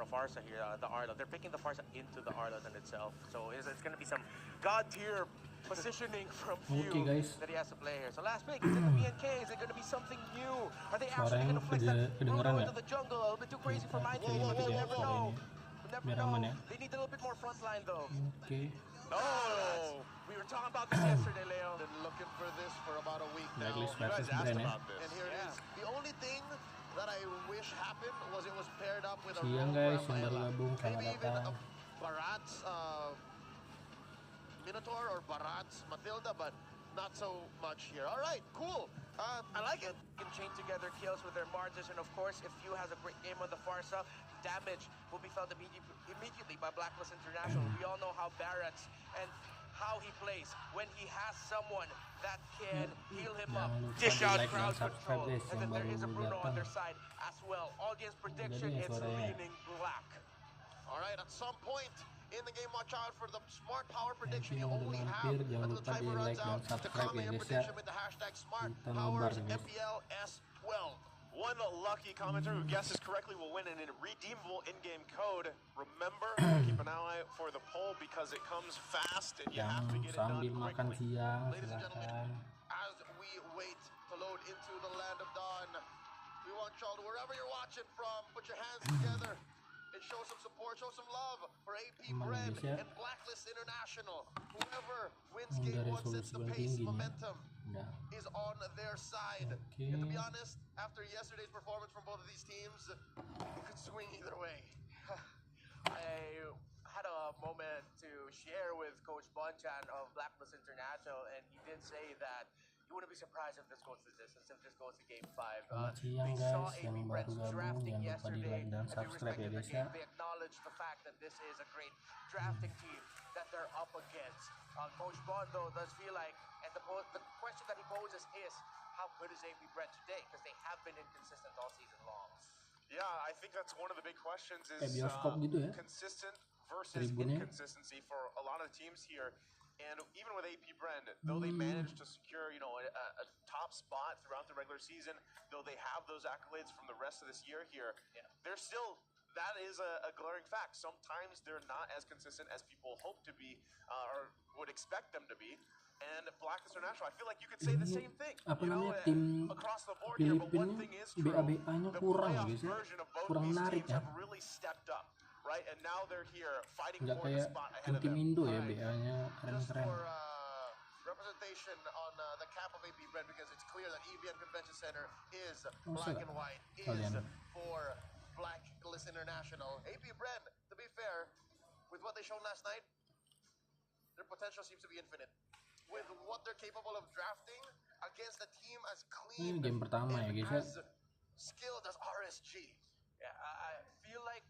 a Farsa here, the Arlo. They're picking the Farsa into the Arlot in itself. So it's going to be some god tier positioning from view that he has to play here. So last pick, is it the BNK? Is it going to be something new? Are they actually going to flex that Bruno into the jungle? A little bit too crazy for mine. You never know. You never know. They need a little bit more front line though. Oh, we were talking about this yesterday, Leo. Been looking for this for about a week now. Blckvs versus Bren ya. And here it is. The only thing that I wish happened was it was paired up with a Siang guys yang baru gabung, selamat datang. Barat's Minotaur or Barat's Matilda, but not so much here. All right, cool. I like it. Can chain together kills with their marches, and of course, if you has a great game on the Farsa, damage will be felt immediately by Blckvs International. We all know how Barrett's and how he plays when he has someone that can heal him up, dish out crowd control, and then there is a Bruno on their side as well. Audience prediction, it's leaning black. All right, at some point in the game, watch out for the smart power prediction. You only have until the timer runs out to comment your prediction with the hashtag SmartPowersMPLS12. One lucky commenter who guesses correctly will win an redeemable in-game code. Remember, keep an eye out for the poll because it comes fast and you have to get it done quickly. Ladies and gentlemen, as we wait to load into the land of dawn, we want y'all to, wherever you're watching from, put your hands together and show some support, show some love for AP Bren and Blckvs International. Whoever wins game one sets the pace, momentum is on their side. And to be honest, after yesterday's performance from both of these teams, it could swing either way. I had a moment to share with Coach Bonchan of Blckvs International, and he did say that you wouldn't be surprised if this goes to distance, if this goes to game 5. They saw AP Bren's drafting yesterday, and they respected the game. They acknowledged the fact that this is a great drafting team that they're up against. Coach Bon, though, does feel like, and the question that he poses is, how good is AP Bren today? Because they have been inconsistent all season long. Yeah, I think that's one of the big questions is consistent versus inconsistency for a lot of the teams here. And even with AP Bren, though they managed to secure, you know, a top spot throughout the regular season, though they have those accolades from the rest of this year here, they're still, that is a glaring fact. Sometimes they're not as consistent as people hope to be or would expect them to be. And Blckvs International, I feel like you could say the same thing. You know, across the board here, but one thing is true, the playoff version of both these teams have really stepped up. Right, and now they're here fighting for the spot ahead of them. Just for representation on the cap of AP Bren, because it's clear that EVN Convention Center is black and white, is for Blckvs International. AP Bren, to be fair, with what they showed last night, their potential seems to be infinite. With what they're capable of drafting against a team as clean and as skilled as RSG. Yeah, I feel like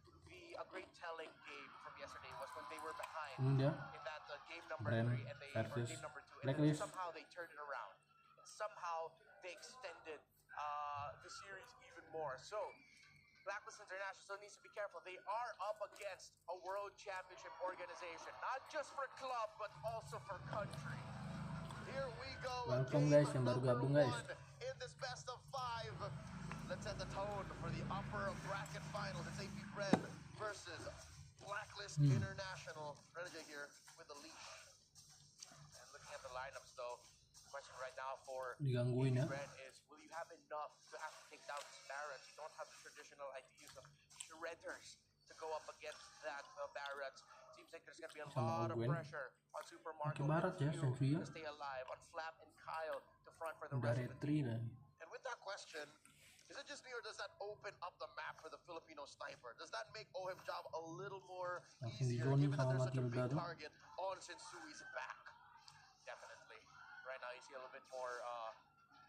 a great telling game from yesterday was when they were behind in that game number 3 and they or game number 2, and then somehow they turned it around. And somehow they extended the series even more. So Blckvs International still needs to be careful. They are up against a world championship organization, not just for club but also for country. Here we go. Welcome guys yang baru gabung guys. In this best of 5. Let's set the tone for the upper bracket finals. It's AP Bren versus Blckvs International. Renegade here with the leash. And looking at the lineups though, the question right now for AP Digangguin Bren is, will you have enough to have to take down Barretts? You don't have the traditional ideas of shredders to go up against that Barretts. Seems like there's going to be a lot of pressure on Super Marco to stay alive, on Flap and Kyle to front for the rest of the team. And with that question, is it just me or does that open up the map for the Filipino sniper? Does that make OHIM's job a little more easier given that there's such a big target on Shinsui's back? Definitely. Right now you see a little bit more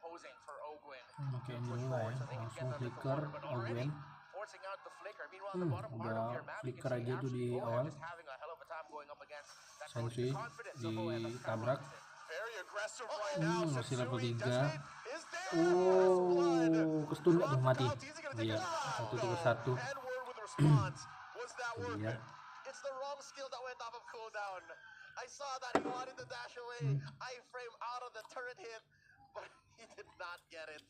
posing for Ogwin. Oke, mulai langsung flicker Ogwin. Forcing out the flicker. Meanwhile, the bottom part of your map, you flicker can see aja tuh di awal. is having a hell of a time going up against that Sensui ditabrak. Very aggressive right now. Masih level 3. Oh, kestun tuh mati. Iya, 1-1. Iya. It's the wrong skill that went off of cooldown. I saw that he wanted to dash away. I-frame out of the turret hit, but he did not get it.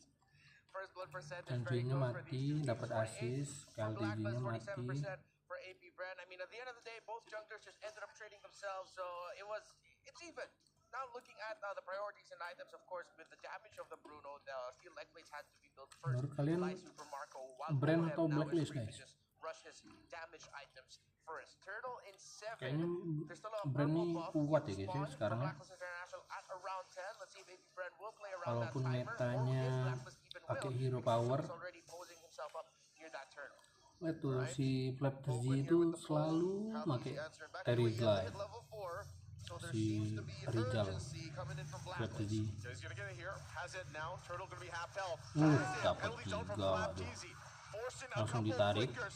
First blood percentage very good for these mati, dapat assist. LDG-nya mati. For Bren. I mean, at the end of the day, both junglers just ended up trading themselves, so it's even. Now looking at the priorities and items, of course, with the damage of the Bruno, the steel leg plates had to be built first by Super Marco, while Bren atau now Blckvs, is free to guys? just rush his damage items first. Turtle in 7. Kayaknya There's still a Bren purple ini buff kuat ya in guys ya spawn sekarang for ya. Blacklist International at around 10. Let's see if AP Bren will play around Walaupun that timer, or metanya if Blacklist even pakai will, hero because power. he's already posing himself up near that turtle. Itu si Blckvs itu selalu pakai terima ya. Si Rizal Blckvs. Dapat 3. Aduh. Langsung ditarik ya.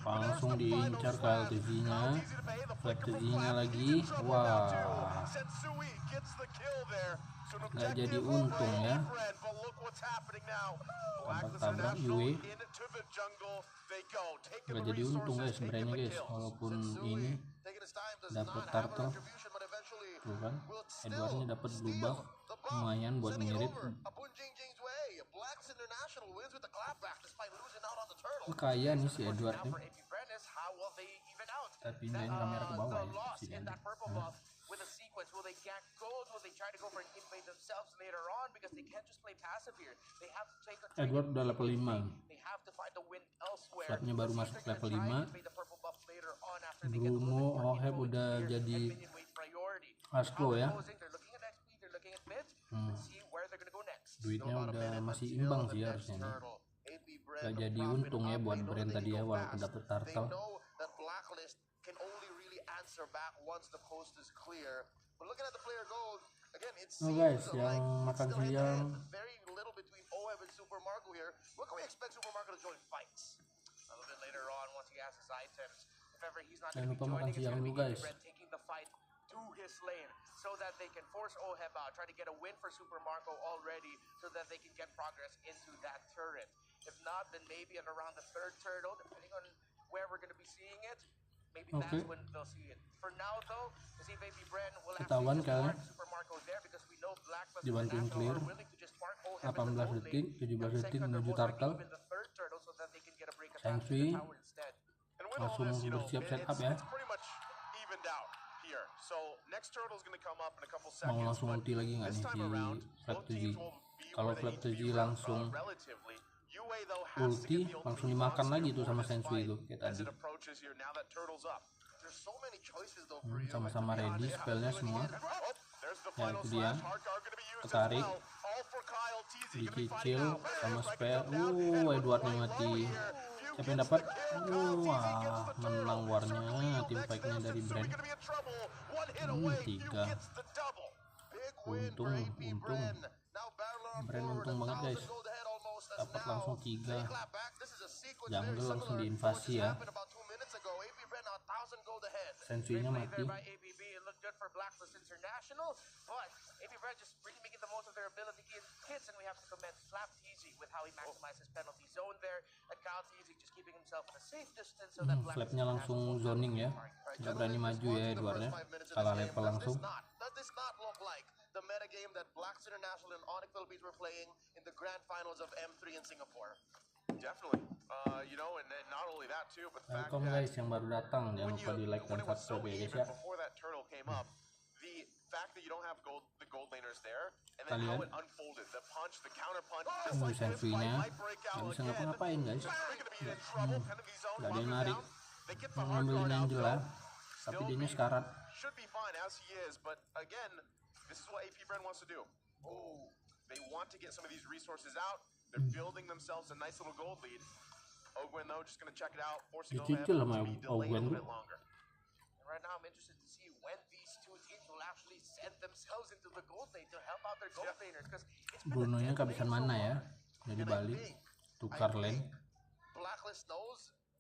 Langsung diincar Blckvs-nya. Blckvs-nya lagi. Wah, nggak jadi untung ya. Tabrak-tabrak Yue. Nggak jadi untung guys sebenarnya guys, walaupun ini dapat turtle. Tuh kan, Edwardnya dapat blue buff, lumayan buat ngirit. Kaya nih si Edward nih. Tapi main kamera ke bawah ya si Edward. With a sequence, will they get gold? Will they try to go for an invade themselves later on? Because they can't just play passive here. They have to take a trade. Edward udah level 5. They have to find the win elsewhere. Slotnya baru masuk level 5. Bruno, Oheb udah jadi Asko ya. Duitnya udah masih imbang sih harusnya nih. Gak jadi untung ya buat Bren tadi ya, walaupun dapet turtle. Oh guys, yang makan siang jangan lupa makan siang dulu guys. So that they can force Oheb out, try to get a win for Super Marco already, so that they can get progress into that turret. If not, then maybe at around the 3rd turtle, depending on where we're going to be seeing it, maybe that's when they'll see it. For now, though, the AP Bren will have to mark Super Marco there, because we know Blckvs clear. are willing to just mark Oheb 18 detik, 17 detik menuju turtle. Sensui langsung bersiap setup ya. Mau langsung ulti lagi nggak nih si Blckvs? Kalau Blckvs langsung ulti, langsung dimakan lagi tuh sama Sensui itu kayak tadi. Sama-sama ready spellnya semua. Ya itu dia, ketarik, dicicil sama spell. Edwardnya mati. Siapa yang dapat? Wah, menang warnya tim fight-nya dari Bren. 3. Untung Bren untung banget guys, dapat langsung 3. Jungle langsung diinvasi ya. Sensui-nya mati. Flapnya langsung zoning ya, nggak berani maju ya Edwardnya, kalah level langsung. The metagame that Blacks International and Onyx Philippines were playing in the grand finals of M3 in Singapore. Definitely. You know, and not only that too, but the fact Welcome guys yang baru datang, jangan lupa di like dan subscribe ya guys ya. Before that turtle came up, the fact that you don't have the gold laners there, and then how it unfolded, the punch, the counter punch, just like this, nggak bisa ngapa-ngapain guys. Nggak ada yang narik, ngambilin Angel lah, tapi dia sekarat. Should be fine as he is, but again, this is what AP Bren wants to do. They want to get some of these resources out. They're building themselves a nice little gold lead. Ogwen though just going to check it out, forcing Oheb to be delayed a little bit longer. And right now I'm interested to see when these two teams will actually send themselves into the gold lane to help out their gold laners, because it's been Bruno-nya kehabisan mana ya, jadi balik tukar lane.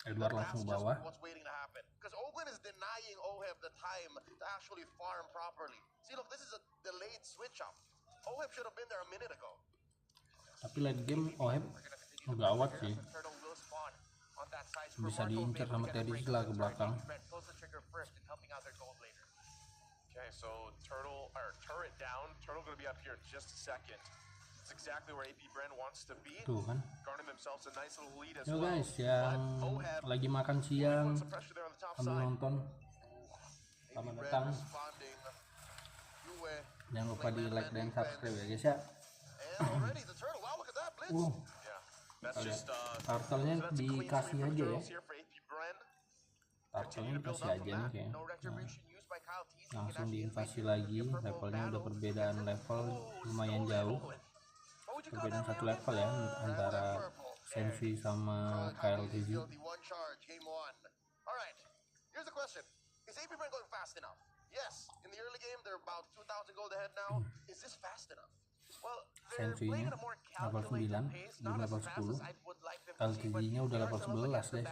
Edward langsung bawah. Because Ogwen is denying Oheb the time to actually farm properly. See, look, this is a delayed switch up. Oheb should have been there a minute ago. Tapi late game Oheb gawat sih, bisa diincar sama Terizla ke belakang. Okay, so turret down. Turtle gonna be up here in just a second. Tuh kan. Yo guys, yang lagi makan siang sambil nonton, selamat datang. Jangan lupa di like dan subscribe ya guys ya. Turtle-nya dikasih aja ya. Turtle-nya dikasih aja nih kayak. Langsung diinvasi lagi. Levelnya udah perbedaan level lumayan jauh. Perbedaan satu level ya antara Sensi sama KLTZ. Sensinya level 9, belum level 10. KLTZ-nya udah level 11 deh.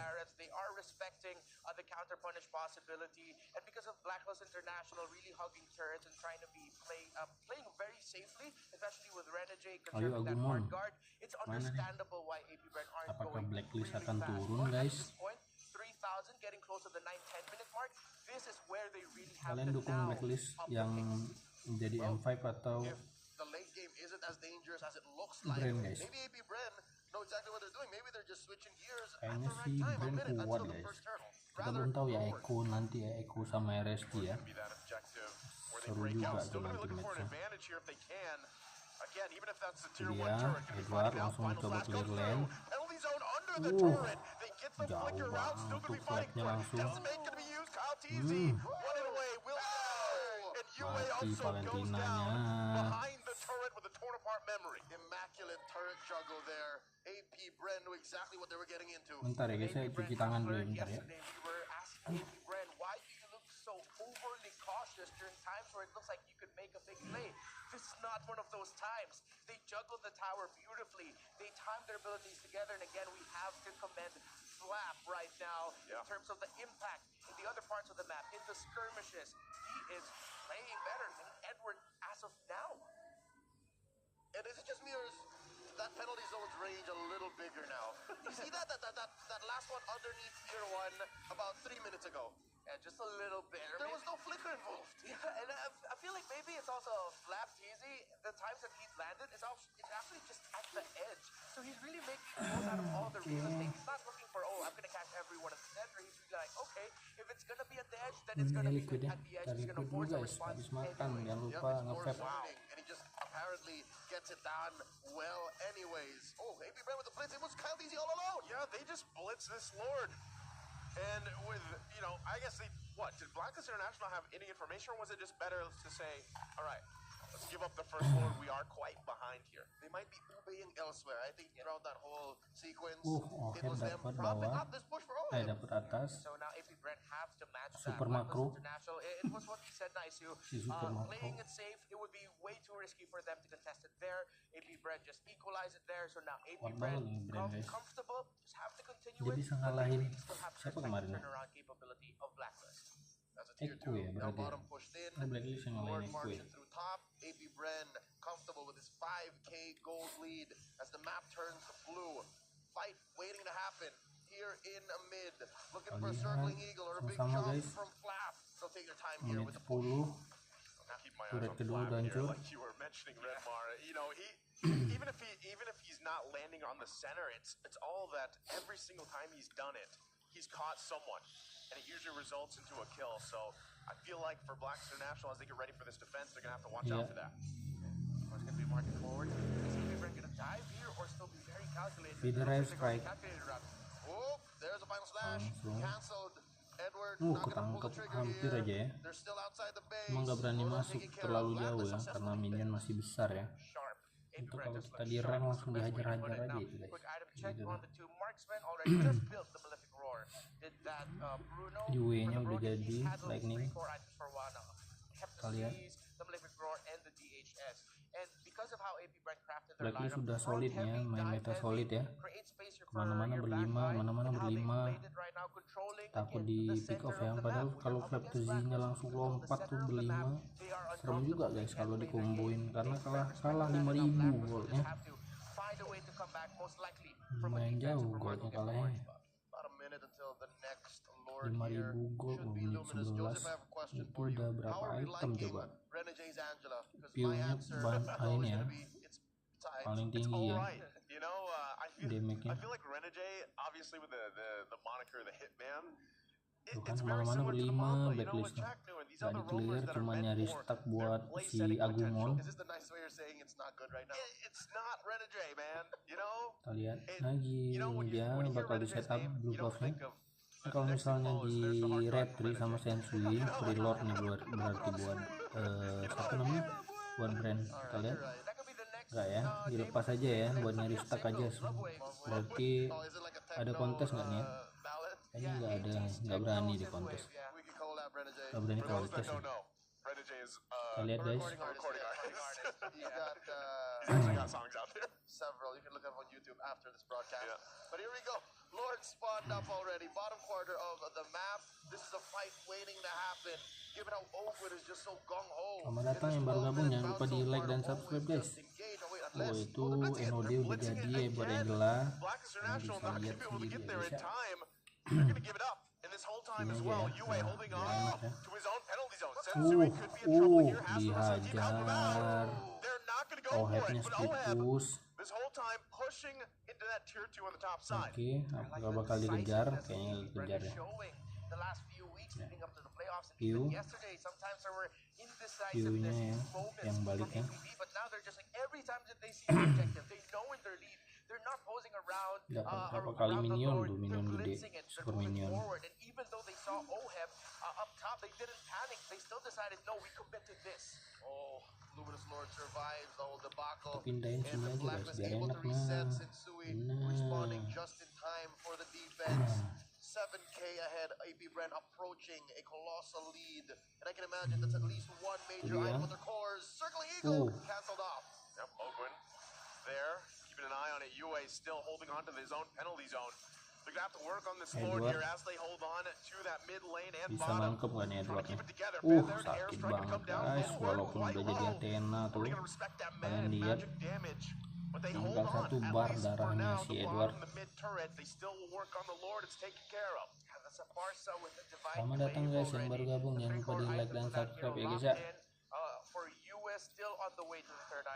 The counter punish possibility, and because of Blckvs International really hugging turrets and trying to be playing very safely, especially with Renegade controlling that hard guard, it's understandable why AP Bren aren't apakah going Blacklist really akan fast. turun guys? At this point, 3,000 getting close to the 9-10 minute mark. This is where they really have Kalian to dukung now Blacklist yang menjadi M5 atau the late game isn't as dangerous as it looks Bren like. guys? Maybe AP Bren know exactly what they're doing. Maybe they're just switching gears at Kayaknya the sih right time. Bren kuat guys. Kita belum tahu ya Eko nanti ya, Eko sama RSG ya. Seru juga tuh nanti matchnya. Jadi ya, Edward langsung mencoba clear lane. Jauh banget tuh flagnya langsung. Mati Valentinanya. Bentar ya guys, saya cuci tangan dulu ya, bentar ya. This is not one of those times. They juggled the tower beautifully. They timed their abilities together, and again, we have to commend Flap right now in terms of the impact in the other parts of the map, in the skirmishes. He is playing better than Edward as of now. And is it just me or is that penalty zone's range a little bigger now? You see that last one underneath tier 1 about 3 minutes ago? Yeah, just a little bit. There was no flicker involved. Yeah, and I feel like maybe it's also Flap Teasy. The times that he's landed is actually just at the edge. So he's really making the most out of all the real estate. He's not looking for, oh, I'm going to catch everyone at the center. He's really like, okay, if it's going to be at the edge, then it's going to be at the edge. He's going to force a response. Habis makan, jangan lupa nge-vape. And he just apparently gets it done well anyways. Oh, AP Bren with the blitz. It was Kyle Easy all alone. Yeah, they just blitz this Lord. And with, I guess did Blckvs International have any information, or was it just better to say, all right, let's give up the first Lord, we are quite behind here? They might be obeying elsewhere. I think throughout that whole sequence, it was them propping up this push for all. Dapat atas. So now AP Bren have to match Super that. Macro. It was what he said, nice. Playing it safe, it would be way too risky for them to contest it there. AP Bren just equalize it there. So now AP Bren comfortable, just have to continue Jadi bisa ngalahin siapa kemarin? Eko ya berarti. Blacklist yang ngalahin Eko ya. AP Bren comfortable with his 5k gold lead as the map turns to blue. Fight waiting to happen here in a mid. Looking for a circling eagle or a big jump from Flap. They'll take their time here with the push. Turret kedua udah hancur. Like you were mentioning, Redmar, even if he's not landing on the center, it's all that every single time he's done it, he's caught someone, and it usually results into a kill. So I feel like for Blckvs International, as they get ready for this defense, they're gonna have to watch out for that. It's gonna be marking forward. Is AP Bren gonna dive here or still be very calculated? Feeder strike. Oh, there's a final slash. Cancelled. Edward ketangkep hampir aja ya. Emang gak berani masuk terlalu jauh ya, karena minion masih besar ya. Itu kalau kita di rank langsung dihajar-hajar aja itu guys. Di W-nya udah jadi lightning. Kalian Blacklist sudah solid ya, main meta solid ya. Mana-mana berlima. Takut di pick off ya. Padahal kalau KLTZ-nya langsung lompat tuh berlima, serem juga guys kalau dikomboin, karena kalah 5.000 golnya. Lumayan jauh golnya kalahnya. 5.000 gol menit 11 itu udah berapa item coba? Piunya ini ya, paling tinggi ya damage-nya. I feel like Renegade, obviously with the moniker the Hitman, Tuh kan kemana-mana berlima blacklist gak di clear, cuma nyari stack buat si Agumon. Kita lihat lagi dia bakal di setup Blckvs-nya. Kalau misalnya di retry sama Sensui reload nih berarti buat siapa namanya, buat Bren. Kita lihat enggak ya, dilepas aja ya buat nyari stack aja. Berarti ada kontes nggak nih ya? Kayaknya nggak ada, nggak berani di kontes, nggak berani kontes ya. Kita lihat guys. Several. You can look up on YouTube after this broadcast. Yeah. But here we go. Lord spawned up already. Bottom quarter of the map. This is a fight waiting to happen. Given how Oakwood is just so gung-ho. Selamat datang yang baru gabung, jangan lupa di like dan subscribe guys. Oh itu NOD udah jadi ya buat Angela. Yang bisa lihat sendiri ya guys ya. Ini aja ya, enak ya. Dihajar. Oh headnya split push. Oke, apakah bakal dikejar? Kayaknya dikejar ya. View-nya ya, yang baliknya. Lihat berapa kali minion tuh, minion gede, super minion. Pindahin sini aja guys, biar enak nah. 7k ahead, AP Bren approaching a colossal lead, and I can imagine that's at least one major item of their cores. Circling Eagle cancelled off. Yep, Oakwood there, keeping an eye on it. UA still holding on to his own penalty zone. They're gonna have to work on this Lord here as they hold on to that mid lane and bisa bottom. nangkep kan ya Edwardnya. Sakit banget guys, walaupun udah jadi Athena tuh. Kalian lihat tinggal satu bar darahnya si Edward. Selamat datang guys yang baru gabung, jangan lupa di like dan subscribe ya guys ya.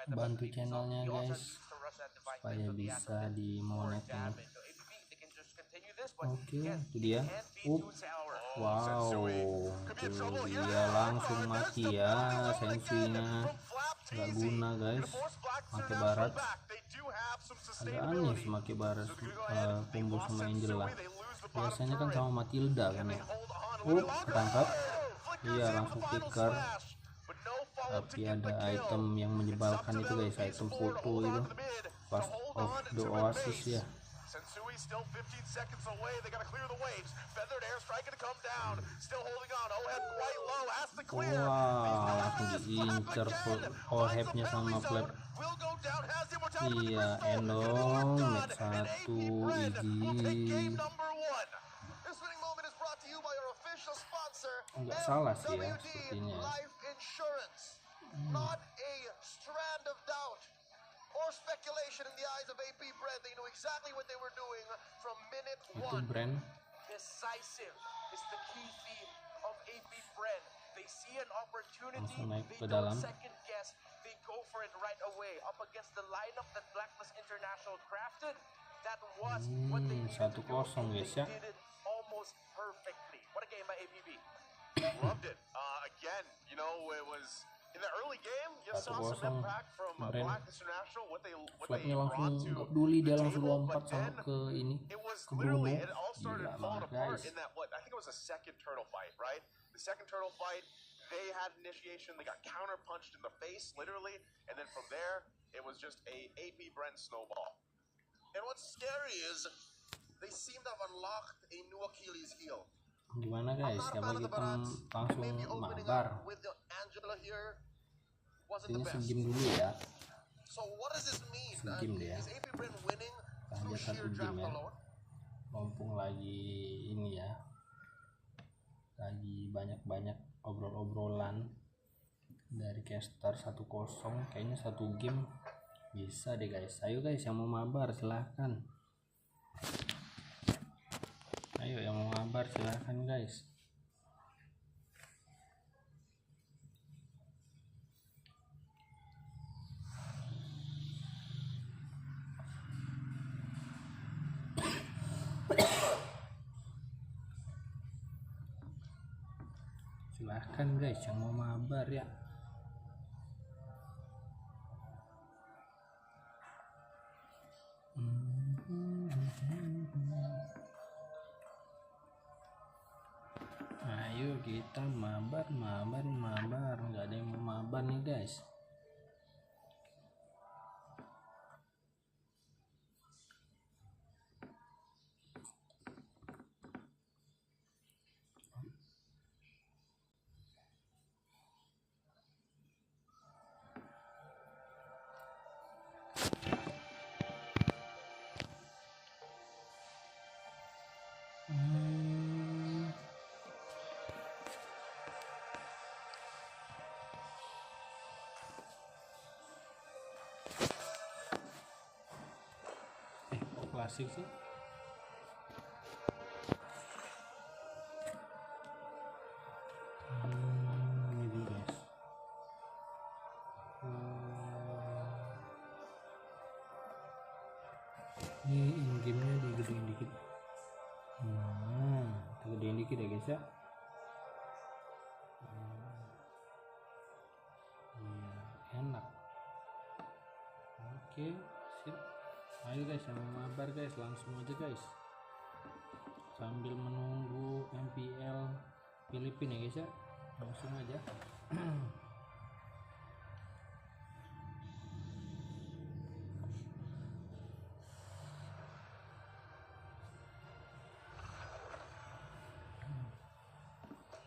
Bantu channelnya guys supaya bisa dimonet ini. Oke, itu dia. Wow, tuh dia langsung mati ya Sensui-nya. Gak guna guys, pakai barat. Agak aneh sih pakai barat combo sama Angela. Biasanya kan sama Matilda kan ya. Ketangkap. Iya langsung kicker. Tapi ada item yang menyebalkan itu guys, item foto itu. Fast of the Oasis ya. Still 15 seconds away. They gotta clear the waves. Feathered airstrike gonna come down. Still holding on. Oheb quite low. Has to clear. Wow, langsung diincer Ohebnya sama Flap. Iya, Endong match 1 easy. Enggak salah sih ya sepertinya. Not a strand of doubt or speculation in the eyes of AP Bren. They knew exactly what they were doing from minute one. Bren. Decisive is the key theme of AP Bren. They see an opportunity, they don't second guess, they go for it right away. Up against the lineup that Blckvs International crafted, that was what they needed to do. They did it almost perfectly. What a game by APB. Loved it. Again, you know, it was in the early game, you saw some impact from Blckvs International. What they brought to peduli, dia langsung lompat sama ke ini, ke Bruno. It all started falling apart in that, I think it was a second turtle fight, right? The second turtle fight, they had initiation, they got counter punched in the face, literally, and then from there, it was just a AP Bren snowball. And what's scary is they seem to have unlocked a new Achilles heel. Gimana guys, coba kita langsung mabar. Ini segim dulu ya. Segim deh ya. Lanjut satu game ya. Mumpung lagi ini ya. Lagi banyak-banyak obrol-obrolan dari caster 1-0. Kayaknya satu game bisa deh guys. Ayo guys yang mau mabar silahkan. Ayo yang mau mabar silahkan guys. silahkan guys yang mau mabar ya. Ayo kita mabar, nggak ada yang mau mabar nih guys. Kok klasik sih? Ini guys. Ini in-game-nya digedein dikit. Gedein dikit ya guys ya. Enak. Oke, sip. Ayo guys yang mau mabar guys, langsung aja guys. Sambil menunggu MPL Filipina ya guys ya. Langsung aja.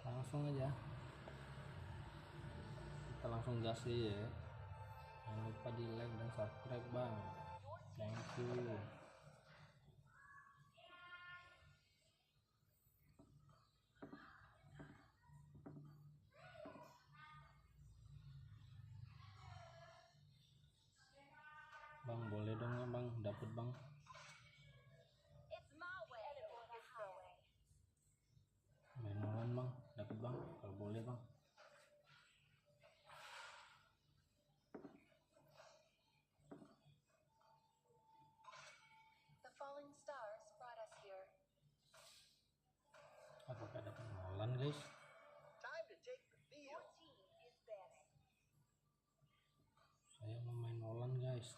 Langsung aja. Kita langsung gas ya. Jangan lupa di like dan subscribe bang. Thank you. Bang boleh dong ya bang, dapet bang. Main Nolan bang, dapet bang, kalau boleh bang. Apakah dapat Nolan guys? Saya mau main Nolan guys.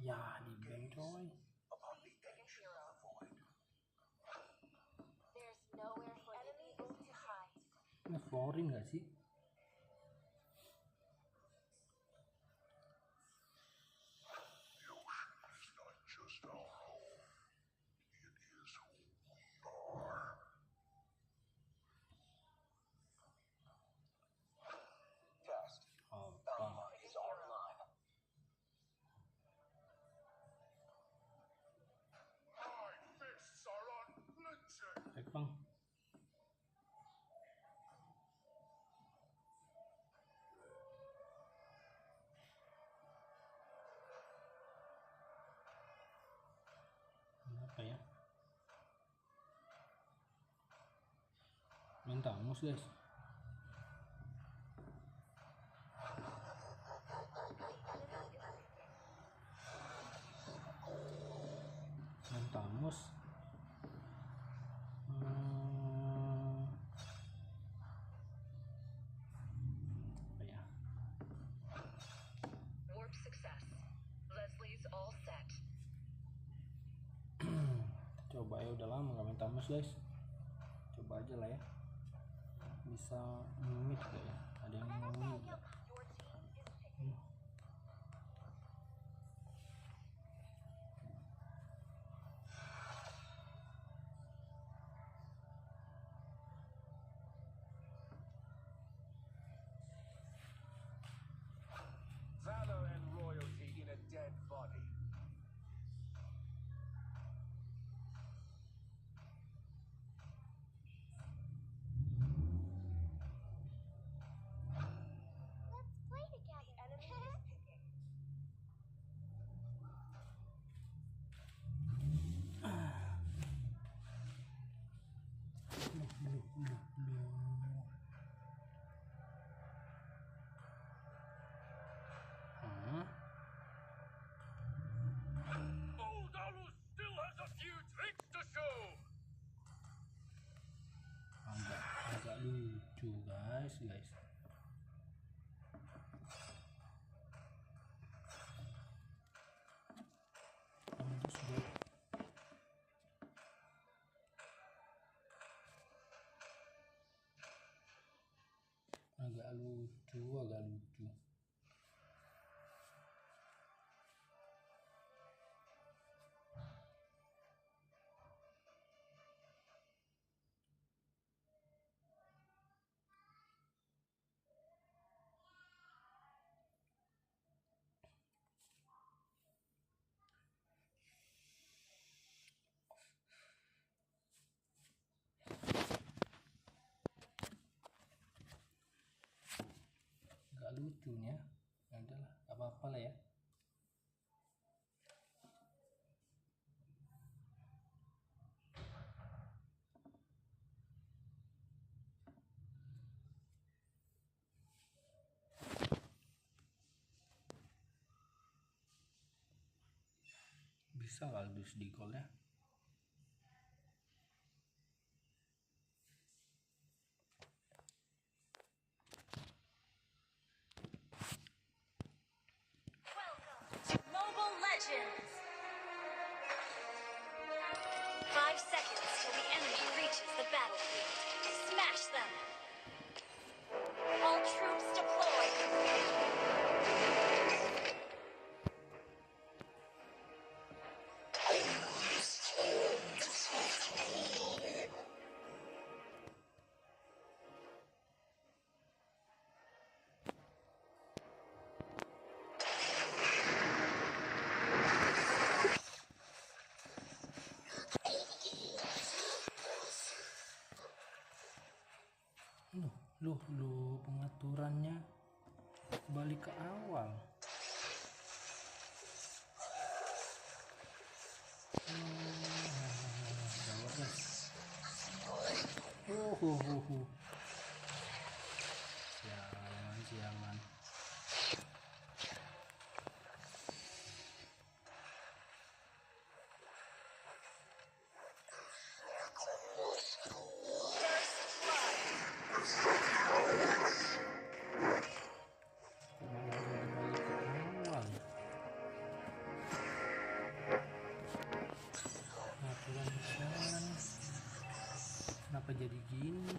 Ya di ban coy. Ini foreign gak sih? Baik bang. Apa ya? Minta mus guys. Minta mus. Coba ya, udah lama gak main tamus guys. Coba aja lah ya. Bisa mid gak ya? Ada yang mau mid gak? Valor and royalty in a dead body. lucunya. Ya udahlah, gak apa-apa lah ya. Bisa nggak dus di gol ya? Mobile Legends. 5 seconds till the enemy reaches the battlefield. Smash them. All troops deployed. Loh, pengaturannya balik ke awal. Gawat guys. Sialan. Kenapa jadi gini?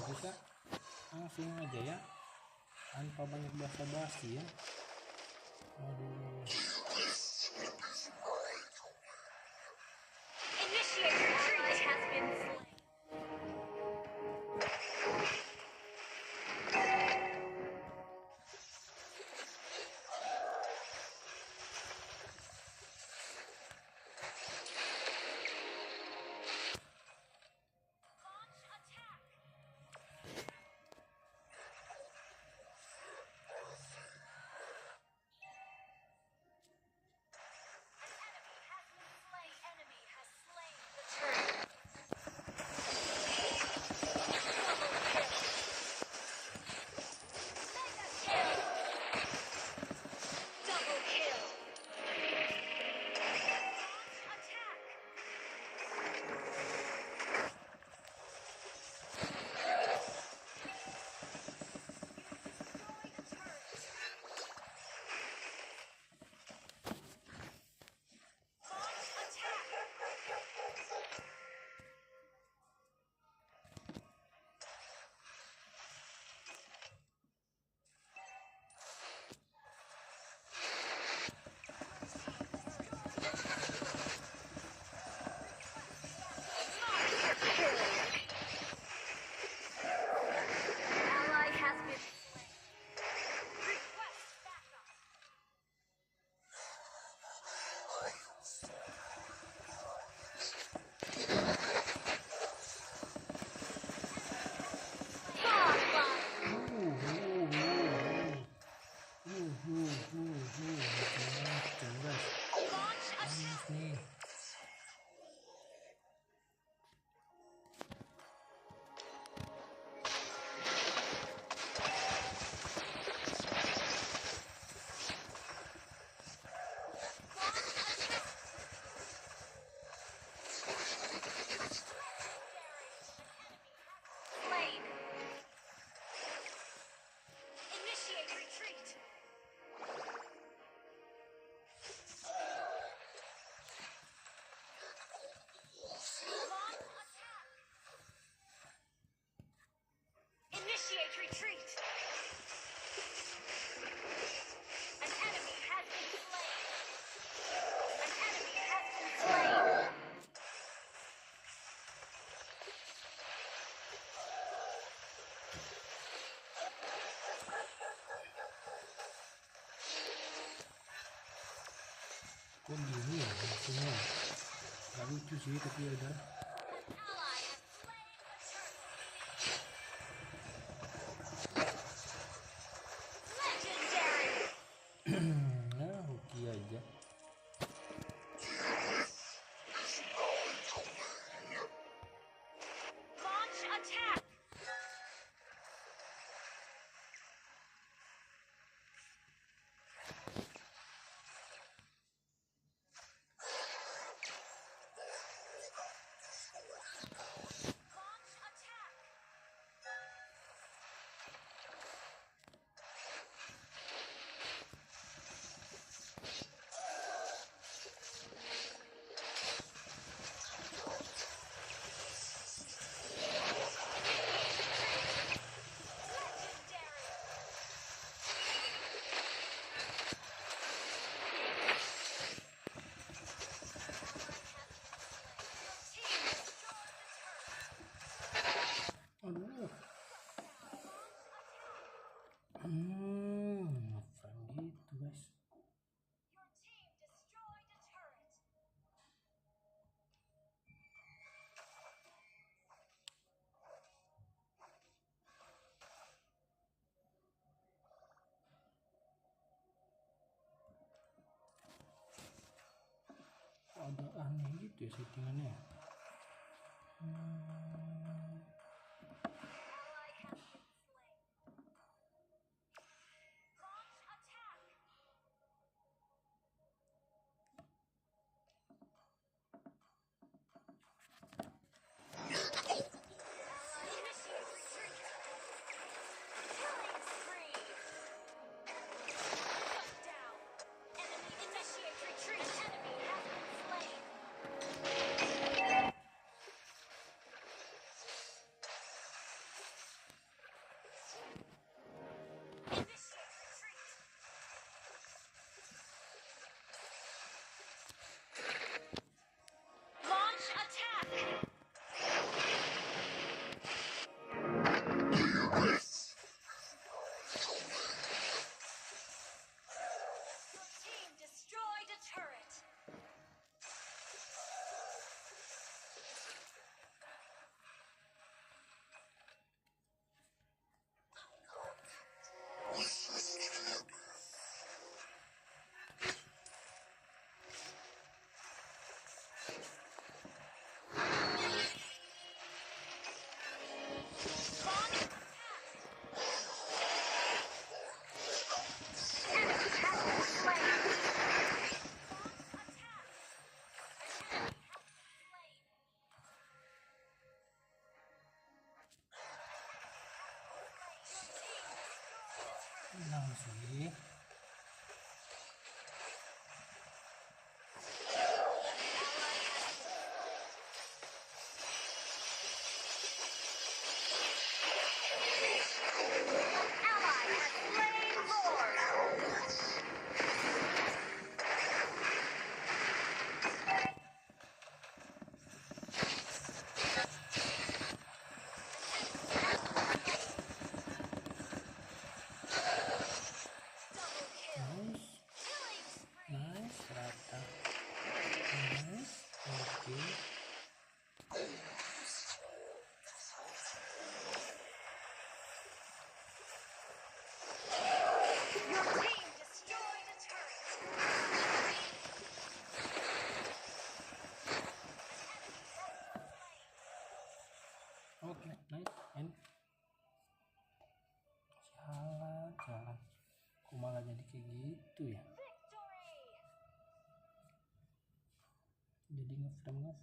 Bisa langsung aja ya, tanpa banyak basa-basi ya. Aduh. Kok gini ya maksudnya? Gak lucu sih tapi ya udah. Nah, hoki aja. Launch attack. Aduh. Frame gitu guys. Your team destroyed a turret. Ada aneh gitu ya settingannya. Ally has been slain. Launch attack. Ally initiates retreat. Killing spree. Shut down. Enemy initiates retreat. Enemy has been slain. Initiate retreat. Launch attack. Your team destroyed a turret. Launch attack. Enemy has been slain. Launch attack. An enemy has been slain. Your team destroyed a turret. Tenang sih. Ally has slain Lord. Double kill. Nice, Killing spree. nice, rata. Nice, oke. Your team destroyed a turret. Oke, nice, and jalan. Kok malah jadi kayak gitu ya? Victory. Jadi ngeframe.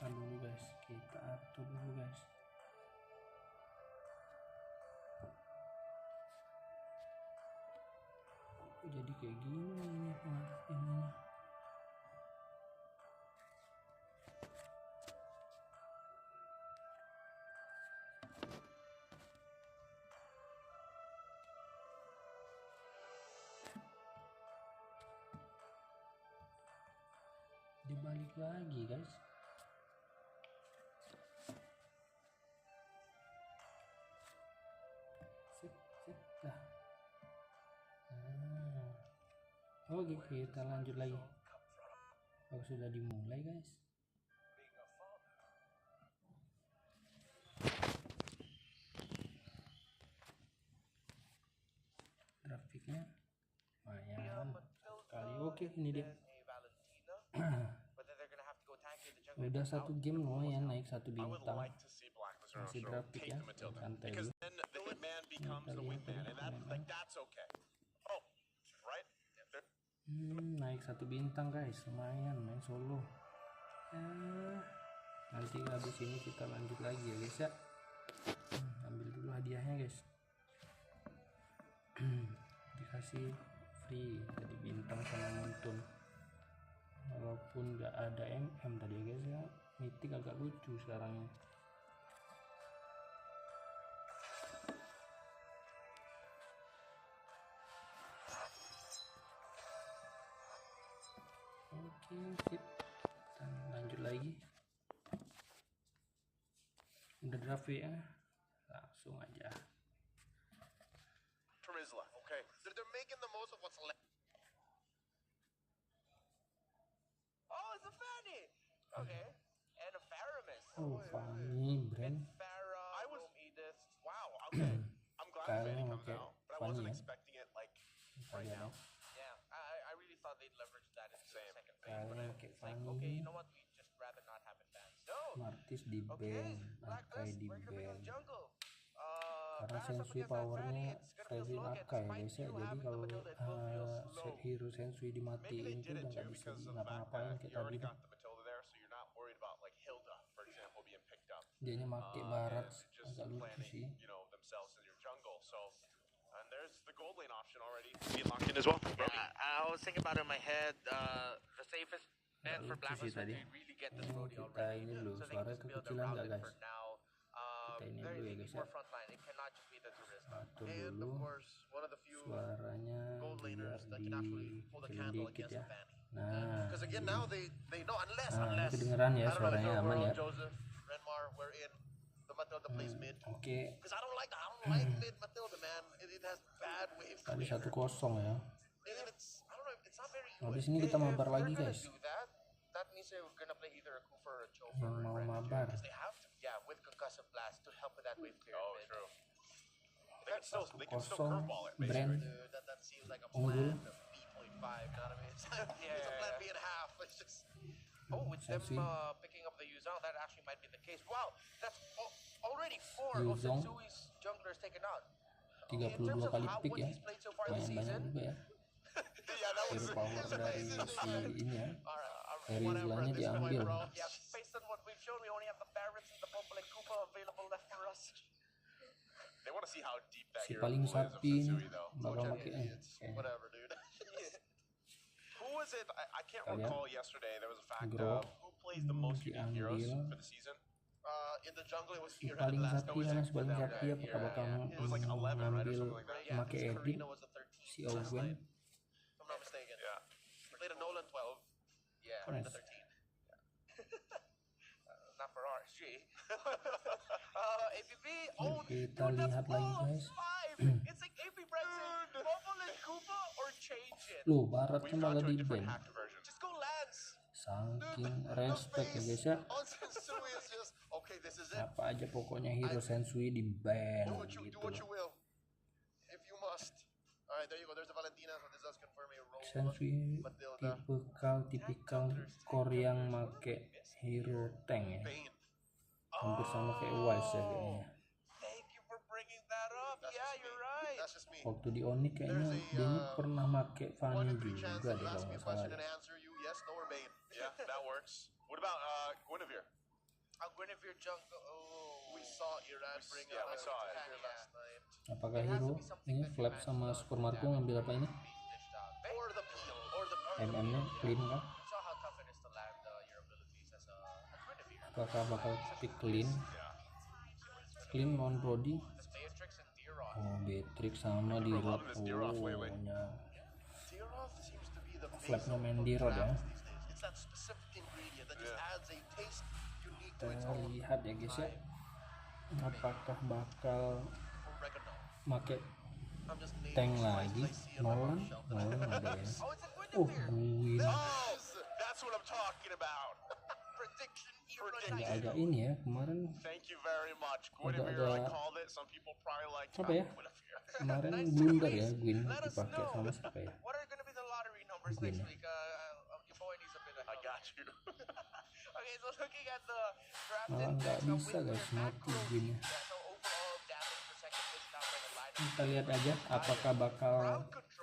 Kita dulu guys, kita atur dulu guys. Kok jadi kayak gini ini ininya. balik lagi guys. Sip dah. Oke, kita lanjut lagi. Oh, sudah dimulai guys. Grafiknya lumayan sekali. Oke, ini dia. Udah satu game lumayan naik 1 bintang. Masih grafik ya, santai dulu. Naik 1 bintang guys, lumayan main solo. Nanti habis ini kita lanjut lagi ya guys ya. Ambil dulu hadiahnya guys. Dikasih free tadi bintang sama nonton, walaupun gak ada MM tadi ya guys ya. Mythic agak lucu sekarang. Oke, sip. Dan lanjut lagi. Udah draft ya, langsung aja. Okay, they're making the most of what's left. Oh, it's a Fanny. Okay, and a Faramis. Oh, Fanny, Bren. Farah, Edith. Wow. Okay, I'm glad Fanny comes out, but I wasn't ya. expecting it like right now. Yeah, I really thought they'd leverage that into the second phase. Kalian pakai It's like, Fanny. okay, you know what? We just rather not have advanced. No. Martis di Okay, band, Blckvs, Akai di we're gonna be on band. jungle. Karena Sensui powernya Freddy Akai ya guys ya. Jadi kalau hero Sensui dimatiin itu udah nggak bisa ngapa-ngapain kayak tadi tuh. Dianya make barat agak lucu sih. And there's the gold lane option already being locked in as well. I was thinking about it in my head. The safest bet for Blckvs tadi. to really get this roadie Kita already. ini dulu, So they suara can just build kekecilan around nggak it guys? for now. Kita ini They dulu ya need guys ya. more frontline. It cannot just be the Turista. Atur And dulu of course, one of the few suaranya gold biar laners that can actually hold a dikecilin candle dikit against ya. a Fanny. Nah, Because again, now they know unless ini kedengeran ya I don't know, suaranya Joe aman Burrow, ya. Joseph, Renmar, we're in. The Matilda plays mid. Oke, Because I don't like mid Matilda, man. It has bad wave tadi clear. 1-0 ya. And it's, I don't know, it's not very. Habis ini kita mabar lagi guys. That means they're gonna play either a Kufa or a Joe Yang mau mabar. because they have to. Yeah, with concussive blast to help with that wave clear. Oh, mid. true. They can still Kosong, curveball it, Bren, basically. Dude, that seems like a unggul. plan B.5, you know what I mean? It's a plan B and a half. It's just. Oh, with them Sensui. picking up the Yuzong, that actually might be the case. Wow, that's already 4 of Yuzong. Sensui's junglers taken out. 32 kali pick ya. He's played so far this Banyak season. juga ya. Yeah, that Hero power dari si ini ya. Dari whatever Zulanya at this point, diambil. bro. Yeah, based on what we've shown, we only have the Barretts and the Popple and Koopa available left for us. They want to see how deep that Si hero paling pool is of sapi ini Sensui, though. bakal pakai Whatever, dude. Who was it? I can't Kalian? recall yesterday. There was a fact Grow. of who plays the most unique heroes diambil. for the season. In the jungle, it was Si Fear paling the last. sapi mana si paling sapi apakah bakal It was like 11, right, or ngambil something like that. make edit Karina was the 13th. si Owen. If I'm not mistaken. Yeah. Played a Nolan 12. Yeah, Karina Nice. 13. not for RSG. APP owned Kita lihat lagi guys. 5. It's like AP Brexit, Popple and Koopa, or change it. Loh, barat We've malah gone to a di different band. hacked version. Just go Lance. Saking respect ya guys ya. On Sensui is just, okay, this is it. Apa aja pokoknya hero Sensui di band Do gitu. what you will. If you must. Alright, there you go. There's the Valentina, so this does confirm a role. Sensui Matilda. tipikal core yang make hero tank ya. Bane. Hampir sama kayak Wise ya kayaknya. Thank you for bringing that up. Yeah, you're right. That's just me. Waktu di Onyx kayaknya dia ini pernah make One Fanny in 3 chance juga to deh ask kalau me a nggak salah. question and answer you yes, no, or Bane. Yeah, that works. What about Guinevere? Guinevere jungle. Oh, We saw Iran bring Yeah, we saw it. here last night. Apakah hero ini Flap sama Super Marco ngambil apa ini? Or the peel, or the MM-nya clean kah? You saw how tough it is to land your abilities as a Guinevere. Apakah bakal pick clean? Clean non Brody? This Beatrix and Deeron. Oh, Beatrix sama di Rod. Oh, nya Tirov seems to be the base Flapnya of main di Rod ya. these days. It's that specific ingredient Kita lihat ya guys ya, apakah bakal make tank lagi. Nolan ada ya. Gwyn That's what I'm talking about. agak ini ya kemarin. Thank you very much. Agak apa ya, kemarin blunder ya Gwyn dipakai sama siapa ya, What are gonna be the lottery numbers Gwyn. next week? Your boy needs a bit of help. I got you. Okay, so looking at the draft Malah nggak index, bisa with guys their mati macro Gwyn ya. so overall damage percentage is not by the lineup. Kita lihat aja apakah bakal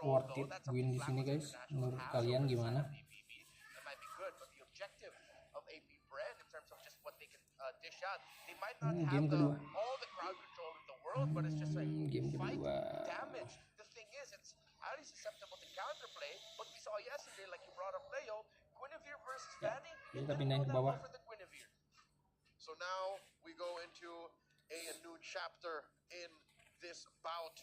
worth it Gwyn di sini guys. Menurut kalian gimana? That might be good, but the objective of AP Bren in terms of just what they can dish out, they might not have Game kedua. all the crowd control in the world, but it's just like Game fight kedua. damage. The thing is, it's highly susceptible to counterplay. What we saw yesterday, like you brought up Leo, Guinevere versus Fanny. Kita pindahin ke bawah. So now we go into a new chapter in this bout,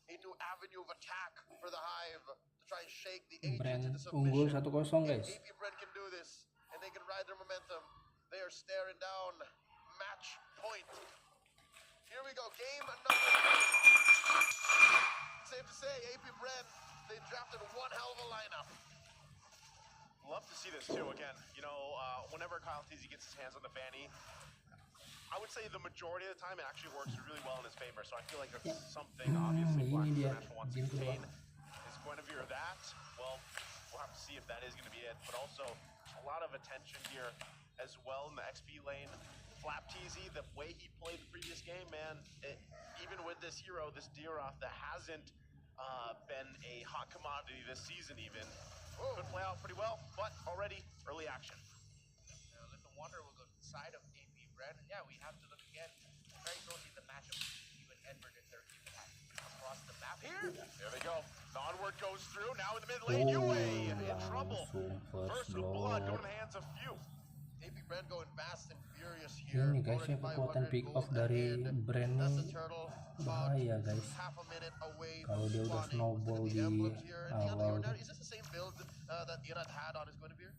a new avenue of attack for the Hive to try and shake the Bren agents into unggul submission. 1-0 guys. If AP Bren can do this and they can ride their momentum, they are staring down match point. Here we go, game number 2. Safe to say, AP Bren, they drafted one hell of a lineup. Love to see this too. Again, you know, whenever Kyle Teasy gets his hands on the Fanny, I would say the majority of the time it actually works really well in his favor. So I feel like that's something obviously Black International wants to contain. Is Guinevere that? Well, we'll have to see if that is going to be it. But also a lot of attention here as well in the XP lane. Flap Teasy, the way he played the previous game, man, even with this hero, this Deeroth that hasn't been a hot commodity this season even, could play out pretty well, but already early action. Little Wonder will go to the side of AP Bren, and yeah, we have to look again very closely at the matchup between even Edward and their team attack across the map here. There they go. The onward goes through, now in the mid lane, UA in trouble. First blood going in the hands of few. AP Bren going fast and furious here. Ini guys ya, kekuatan pick off dari Bren ini bahaya guys. Kalau dia udah snowball di awal. Is this the same build that Irad had on his Guinevere?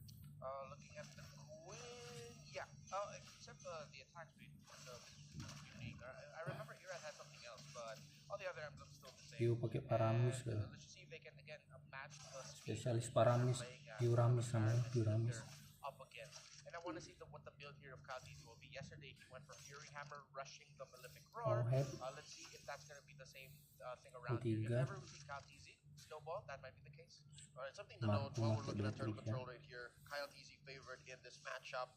Looking at the Gwyn, yeah. Except the attack speed was unique. I remember Irad had something else, but all the other emblems still the same. View pakai paramis kan. Let's just see if they can again match the speed. Spesialis paramis, Puramis namanya, Puramis. Up against. And I want to see what the build here of Kazi will be. Yesterday he went for Fury Hammer rushing the Malefic Roar. Let's see if that's going to be the same thing around here. If ever we see Kazi snowball, that might be the case. Alright, something to note while we're looking at turtle control right here. Kyle Teasy favored in this matchup.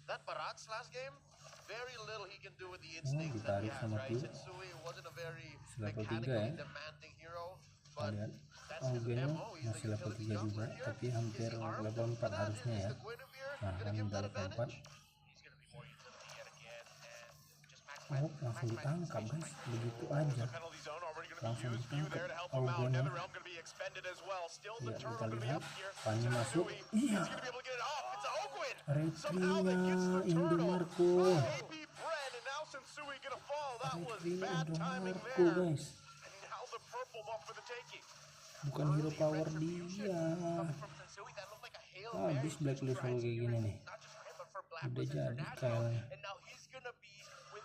That Barat's last game, very little he can do with the instincts that he has, right? Sensui wasn't a very mechanically demanding hero, but that's his MO. He's masih level 3 juga, tapi hampir level 4 harusnya ya. Nah, udah level 4. Oh, langsung ditangkap guys, begitu aja. Langsung ditangkap Augennya. Ya, kita lihat, Fanny masuk. Iya. Retrinya Indomarko. Retrinya Indomarko guys. Bukan hero power dia. Habis Blacklist kalau kayak gini nih. Udah jadi kayaknya.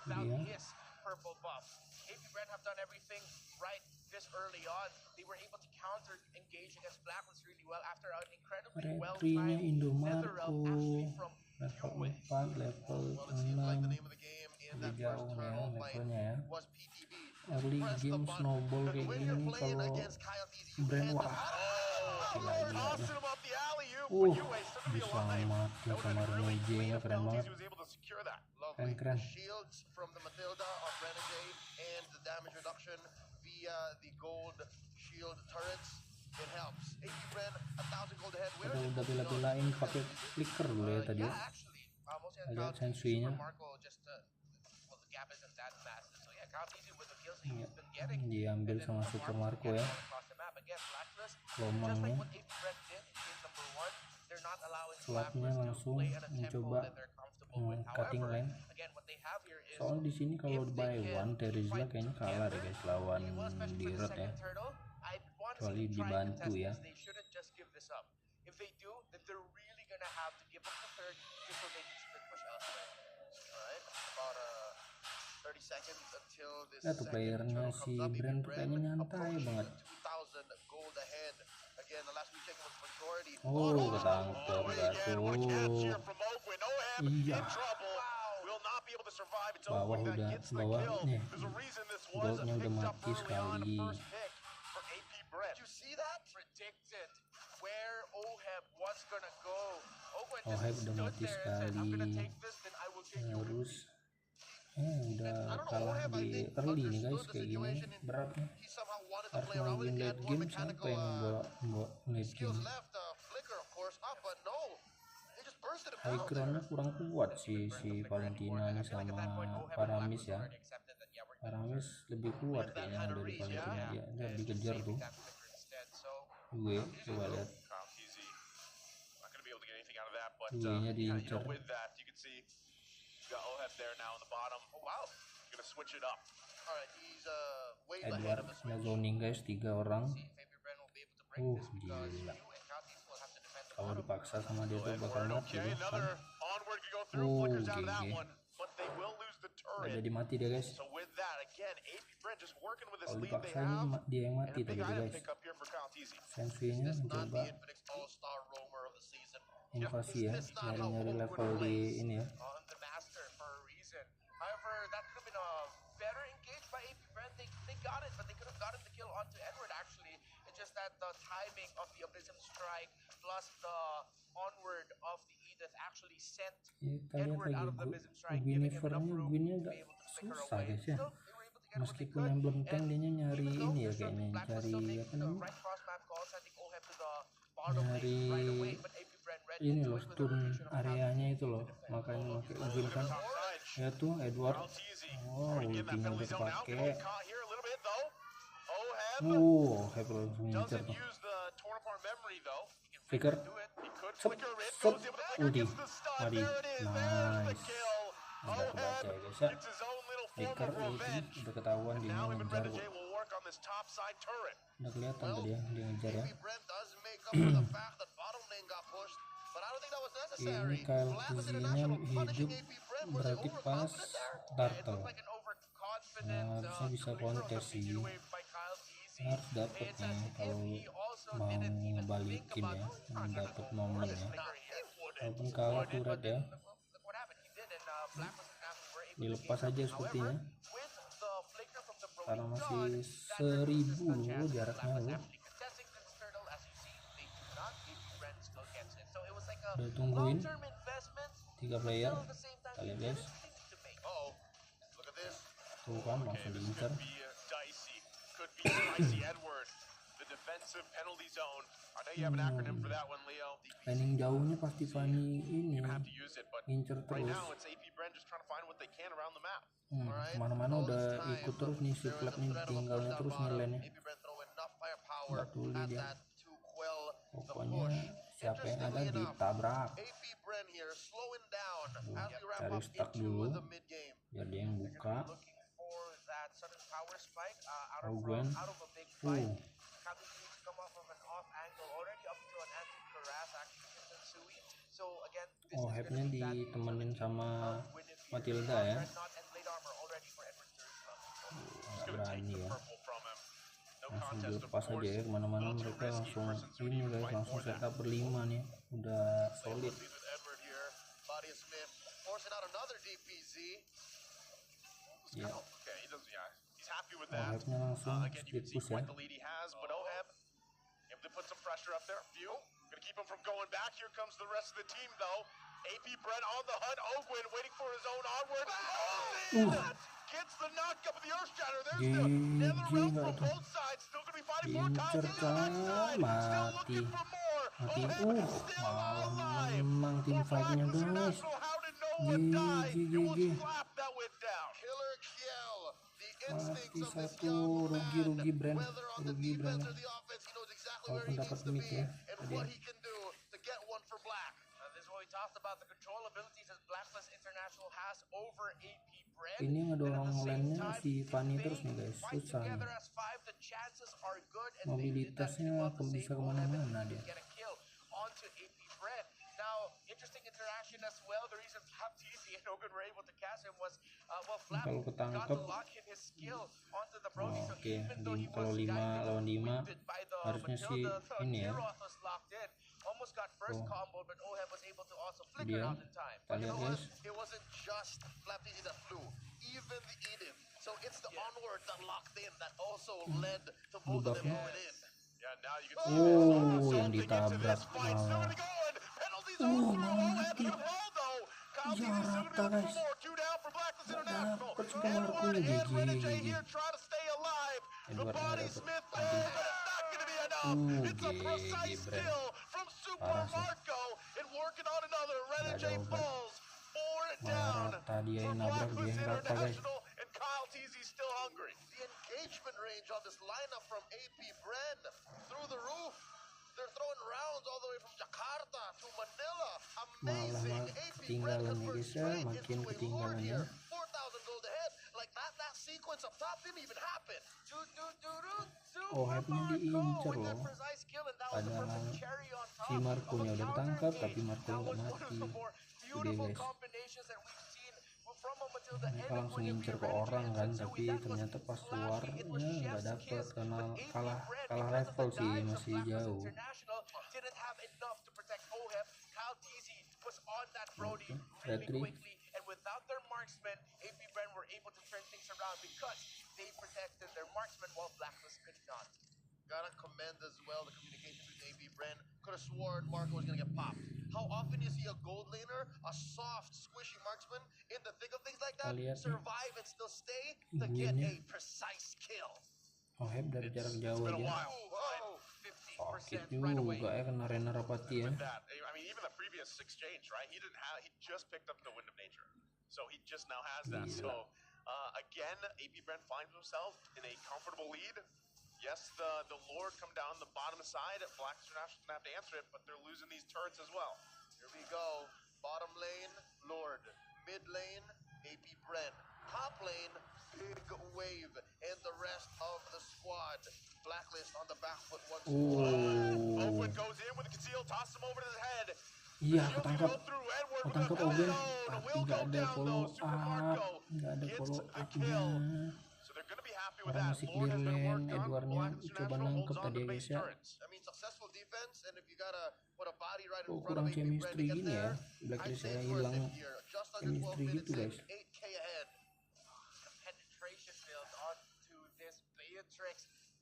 Without his purple buff. AP Bren have done everything right this early on. They were able to counter engage against Blacklist really well after an incredibly well-timed Netherrealm actually from level 4, level 6. Udah jauh ya levelnya ya. Early game snowball kayak gini kalau Bren wah gila. Bisa mati sama Renegade-nya, keren banget. Keren. Shields from the Matilda of Renegade and the damage reduction via the gold shield turrets. It helps. AP Bren 1000 gold ahead. Udah bela-belain pakai flicker dulu ya tadi. Agak sensuinya. Diambil sama Super Marco ya. Lomangnya. Slapnya langsung mencoba cutting lane. Soal di sini kalau by one Terizla kayaknya kalah deh guys lawan Dirot ya. Kecuali dibantu ya. seconds until this tuh playernya si Bren tuh kayaknya nyantai banget. 2,000 gold ahead. Again, the last we checked was majority. Ketangkep gatuh. Iya. Bawah udah bawa nih. Goldnya udah mati sekali. You see that? Predicted where Oheb was gonna go. Oheb udah mati sekali. Terus udah kalah di early nih guys, kayak gini berat nih. Harus nungguin late game, siapa yang bawa late game. High groundnya kurang kuat si Valentina nih sama Paramis ya. Paramis lebih kuat kayaknya dari Valentina, dia dikejar tuh. Gue coba lihat. Gue-nya diincar. Edward zoning guys, 3 orang. Gila. Kalau dipaksa sama dia tuh bakal mati kan. GG. Udah jadi mati dia guys. Kalau dipaksa dia yang mati tadi guys. Sensei-nya coba invasi ya, nyari level di ini ya. The timing of the Abysm strike plus the onward of the Edith actually sent Edward out of the Abysm strike, giving him enough room to be able to flicker away. Ya. Meskipun emblem tank dia nyari ini ya, kayaknya cari apa namanya, nyari ini loh, stun areanya itu loh, makanya pakai Ubin kan ya tuh Edward. Ultinya udah kepake. Oheb langsung ngincer tuh. Flicker, shot, ulti, mari, nice. Udah kebaca ya guys ya. Flicker udah ketahuan dia ngejar kok. Udah kelihatan tadi ya, dia ngejar ya. Ini Kyle Kuzinya hidup berarti pas turtle. Nah, harusnya bisa kontes sih. Harus dapet nih kalau mau ngebalikin ya, dapet momen ya. Walaupun kalah turret ya, dilepas aja sepertinya karena masih 1000 loh jaraknya loh. Udah tungguin 3 player, kita lihat guys. Tuh kan langsung diincar. Planning jauhnya pasti Fanny ini ngincer terus. Kemana-mana udah ikut terus nih si Blck nih, tinggalnya terus ngelennya. Gak tuli dia. Pokoknya siapa yang ada ditabrak. Cari stuck dulu biar dia yang buka. Gwen, Ohebnya ditemenin sama Matilda ya. Nggak berani ya. Langsung dilepas aja ya kemana-mana, mereka langsung ini guys, langsung setup berlima nih, udah solid. Ya. Ohebnya langsung speed push ya. Incer kan mati. Malah menang tim fightnya guys. GG. Mati satu, rugi Bren. Walaupun dapat mid ya tadi ya. Ini ngedorong lane-nya si Fanny terus nih guys, susah nih. Mobilitasnya bisa kemana-mana dia. mention as well, the reason Flapteasy and Hogan were able to catch him was, well, Flap Kalau got ketangkep, to lock in his skill onto the Brody. So oke, even though he kalau was 5 lawan 5 winded by the harusnya sih Matilda, the ini ya. Kiroth was locked in. Almost got first combo, but Oheb was able to also flicker Dia, out in time. kita lihat guys. It wasn't just Flapteasy that flew, even the Edith. So it's the onward that locked in that also led to both of them moving in. Yeah, now you can see Oh, yang ditabrak malah. Mati. Ya rata guys. Dapat sudah Marco GG. Edward nggak dapat. GG Bren. Parah sih. Nggak ada obat. Malah rata, dia yang nabrak, dia yang rata guys. The engagement range on this lineup from AP Bren through the roof. They're throwing rounds all the way from Jakarta to Manila. Amazing. AP Bren converts straight into a war here. 4,000 gold ahead. Like that sequence up top didn't even happen. Ohebnya diincer loh. Padahal si Marco-nya udah ditangkap, tapi Marco nggak mati. Itu dia guys. Mereka langsung ngincer ke orang kan, tapi ternyata pas keluar ya nggak dapet karena kalah level sih, masih jauh. Retri. Gotta commend as well the communication with AP Bren. Could have sworn Marco was gonna get popped. How often you see a gold laner, a soft, squishy marksman in the thick of things like that, survive and still stay to get a precise kill. Oheb dari jarak jauh aja. Sakit juga ya kena Renner Rapati ya. I mean, even the previous exchange, right? He just picked up the Wind of Nature, so he just now has that. So again, AP Bren finds himself in a comfortable lead. Yes, the Lord come down the bottom side. Black International's gonna have to answer it, but they're losing these turrets as well. Here we go. Bottom lane, Lord. Mid lane, AP Bren. Top lane, Big Wave, and the rest of the squad. Blacklist on the back foot once more. Oakwood goes in with the conceal, tosses him over to his head. Iya, ketangkap Oben, tapi nggak ada follow up, nya. Orang masih clear lane, Edwardnya coba nangkep tadi ya guys ya. Oh, kurang chemistry gini ya, Blacklist saya hilang chemistry gitu guys.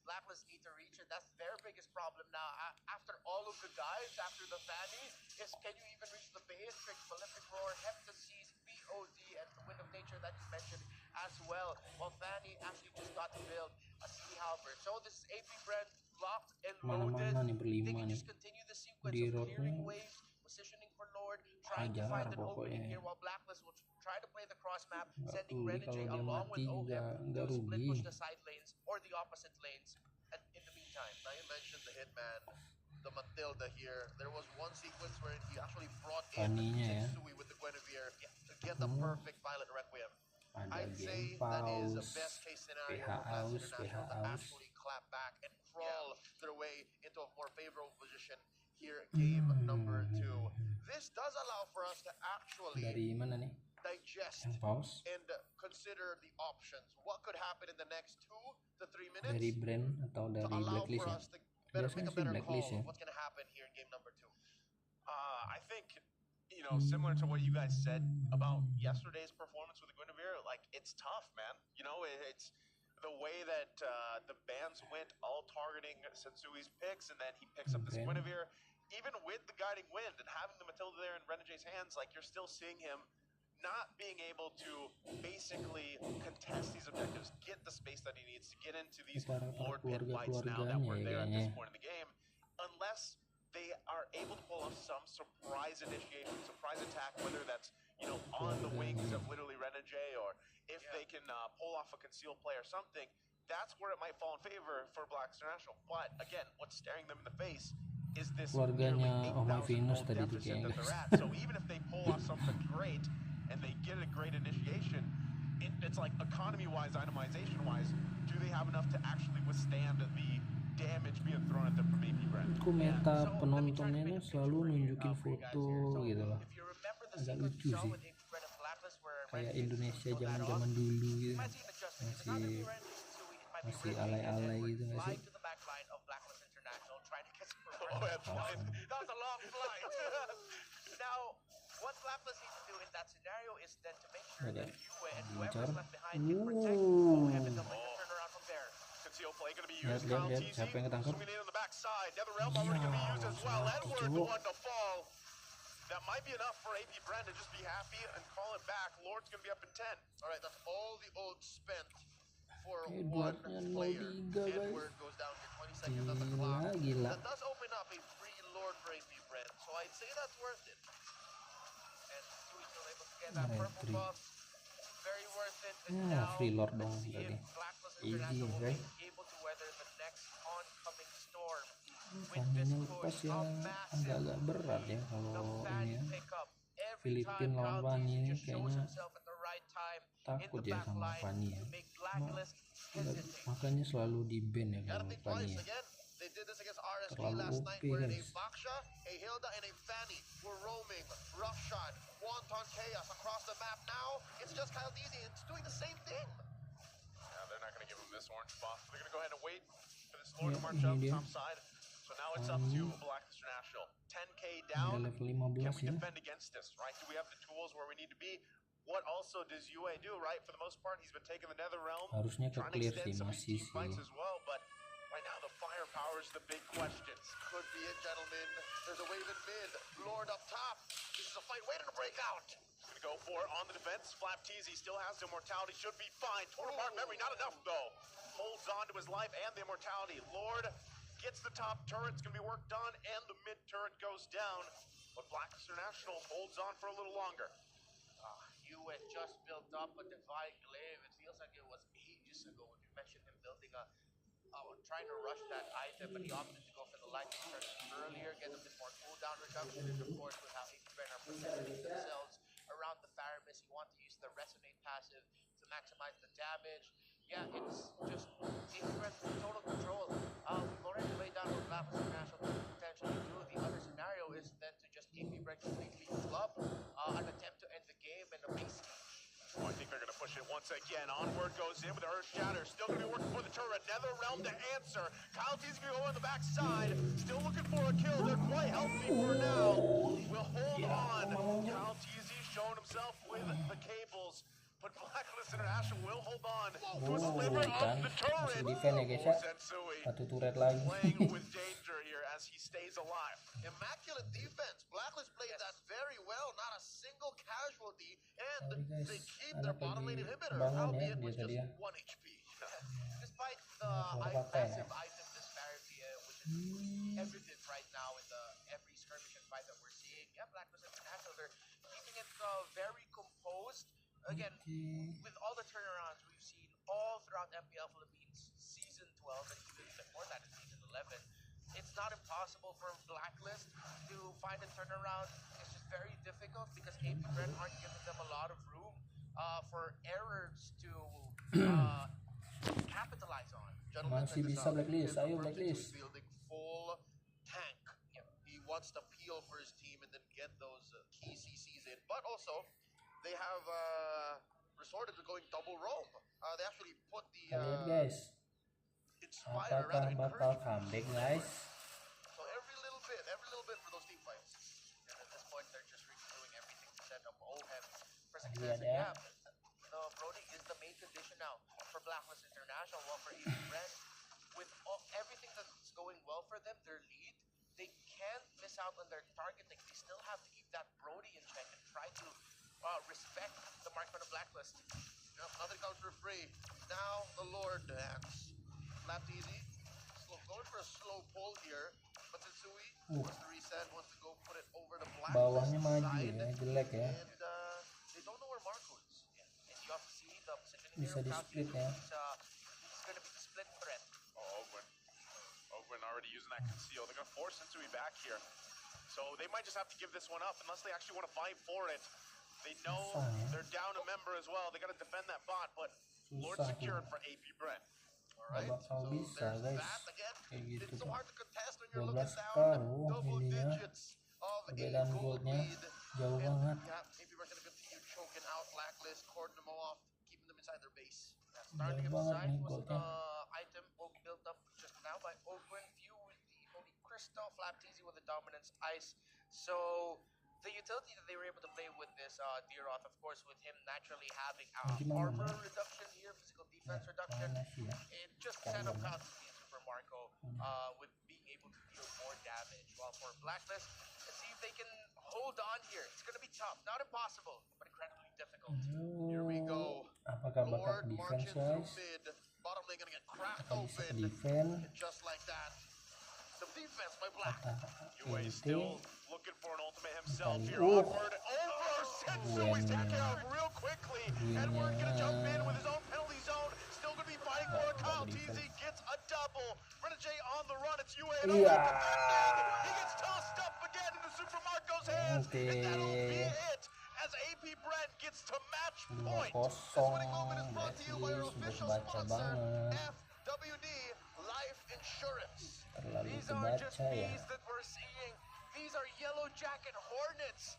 Blacklist need to reach it. That's their biggest problem now. After all of the guys, after the Fanny, is can you even reach the Beatrix, Malefic Roar, Heptaseas, BOD, and the Wind of Nature that you mentioned as well. While Fanny actually just got to build a Sea Halberd. So this is AP Bren locked and loaded. They can just continue the sequence of clearing waves, positioning for Lord, trying to find an opening here, while Blacklist will try to play the cross map, sending Renegade along with Oheb to split push the side lanes or the opposite lanes. And in the meantime, now you mentioned the Hitman, the Matilda here. There was one sequence where he actually brought in Sensui with the Guinevere to get the perfect Violet Requiem. I'd say that is the best case scenario for Blacklist International to actually clap back and crawl their way into a more favorable position here, game number 2. This does allow for us to actually digest and consider the options. What could happen in the next 2 to 3 minutes? Dari Bren atau dari Blacklist ya? Biasanya sih Blacklist ya. What's going to happen here in game number 2? I think, you know, similar to what you guys said about yesterday's performance with the Guinevere, like, it's tough, man. You know, it's the way that the bands went all targeting Sensui's picks, and then he picks up this Guinevere. Even with the Guiding Wind and having the Matilda there in Renegade's hands, like, you're still seeing him not being able to basically contest these objectives, get the space that he needs to get into these Lord pit fights now that we're there at this point in the game, unless they are able to pull off some surprise initiation, surprise attack, whether that's, you know, on the wings of literally Renegade, or if they can pull off a concealed play or something, that's where it might fall in favor for Black International. But again, what's staring them in the face is this nearly 8,000 gold deficit that they're at. So even if they pull off something great and they get a great initiation, it's like economy-wise, itemization-wise, do they have enough to actually withstand the damage being thrown at them from AP Bren? Meta penontonnya selalu nunjukin foto gitu loh. agak lucu sih, kayak Indonesia zaman dulu gitu, masih alay-alay gitu nggak sih? Ada bocor. Lihat siapa yang ketangkep? That might be enough for AP Bren to just be happy and call it back. Lord's going to be up in 10. All right, that's all the ult spent for one player. Edward goes down to 20 seconds on the clock. That does open up a free Lord for AP Bren, so I'd say that's worth it. And Sui's still able to get that purple buff. Very worth it. And now Free Lord dong tadi. Easy guys. Able to weather the next oncoming storm. Fanny-nya lepas ya, agak-agak berat ya kalau ini ya. Filipina lawan Fanny kayaknya takut ya sama Fanny ya. Makanya selalu di ban ya kalau Fanny ya. Terlalu OP guys. Ya, ini dia. So now it's up to Blckvs International. 10k down. Level 15 Can we ya. defend against this, right? Do we have the tools where we need to be? What also does UA do, right? For the most part, he's been taking the Nether Realm. Harusnya ke trying to clear extend sih, some of masih these sih. fights as well, but right now the firepower is the big questions. Could be it, gentlemen. There's a wave in mid. Lord up top. This is a fight waiting to break out. He's gonna go for it on the defense. Blckvs, he still has the immortality, should be fine. Total Mark memory, not enough though. Holds on to his life and the immortality. Lord gets the top turret, it's gonna be work done, and the mid turret goes down. But Blckvs International holds on for a little longer. You had just built up a divine glaive. It feels like it was ages ago when you mentioned him building trying to rush that item, but he opted to go for the lightning surge earlier, get a bit more cooldown reduction, and of course with how AP Bren are protecting themselves around the Theramis, you want to use the resonate passive to maximize the damage. Yeah, it's just AP Bren total control. We've already laid down what Blckvs International could potentially do. The other scenario is then to just AP Bren completely flub an attempt to end the game and a base. Oh, I think they're going to push it once again. Onward goes in with the Earth Shatter. Still going to be working for the turret. Nether Realm to answer. T's going to go on the backside. Still looking for a kill. They're quite healthy for now. We'll hold on. T's showing himself with the cables. But Blckvs International will hold on. Deliver up the turret. Defend ya guys ya. Satu turret lagi. Playing with danger here as he stays alive. Immaculate defense. Blckvs played that very well. Not a single casualty. And they keep their bottom lane inhibitor. Albeit with just 1 HP. Despite the massive item disparity, which is evident right now in every skirmish and fight that we're seeing, yeah, Blckvs International, they're keeping it very composed. Again, with all the turnarounds we've seen all throughout MPL Philippines Season 12 and even before that in Season 11, it's not impossible for Blacklist to find a turnaround. It's just very difficult because AP Bren aren't giving them a lot of room for errors to capitalize on. Masih bisa Blacklist, ayo Blacklist. Fielding full tank. He wants to peel for his team and then get those key CCs in, but also they have resorted to going double roam. They actually put the Lihat guys, Inspire apakah bakal comeback guys? So every little bit for those team fights. And at this point, they're just doing everything to set up OHEM for success. Lihat And ya. the Brody is the main condition now for Blckvs International. Well, for AP Bren, with everything that's going well for them, their lead, they can't miss out on their targeting. They still have to keep that Brody in check and try to respect the mark for the Blacklist. Yep, nothing comes for free. Now the Lord dance. Left easy. Going for a slow pull here. But Sensui wants to reset, wants to go put it over the Blacklist Bawahnya maju side. ya, jelek ya. And they don't know where Marco is. Yeah. And you have to see the positioning Bisa di split ya. It's going to be the split threat. Oh, Ogwin already using that conceal. They're going to force Sensui back here. So they might just have to give this one up unless they actually want to fight for it. They know they're down a member as well. They got to defend that bot, but Lord secured for AP Bren. Right. Bakal bisa guys, kayak gitu It's so tuh. hard to contest when you're 12 looking down separuh double ininya, digits of a perbedaan gold goldnya. lead. Jauh banget. Yeah, maybe we're gonna continue choking out Blacklist, cordon them off, keeping them inside their base. Starting Jauh banget inside nih was goldnya. item built up just now by Oakland. Few with the Holy Crystal, Flapteasy with the Dominance Ice. So the utility that they were able to play with this Deeroth, of course, with him naturally having armor reduction here, physical defense reduction, it just set up constantly in Super Marco with being able to deal more damage. While for Blacklist, let's see if they can hold on here. It's going to be tough, not impossible, but incredibly difficult. Here we go. Apakah bakal Lord defense marching through guys? mid. Bottom lane gonna get cracked Apakah bisa open. defense? And just like that, some defense by Black. UA still looking for an ultimate himself here. Oh. Awkward over Sensu. He's taken out real quickly. Edward gonna jump in with his own penalty zone. Still gonna be fighting for it. Kyle TZ gets a double. Renegade on the run. It's UA and Owen defending. He gets tossed up again into Super Marco's hands. And that'll be it. As AP Bren gets to match point. This winning moment is brought to you by our official sponsor, FWD Life Insurance. These aren't just bees that we're seeing. These are Yellow Jacket Hornets.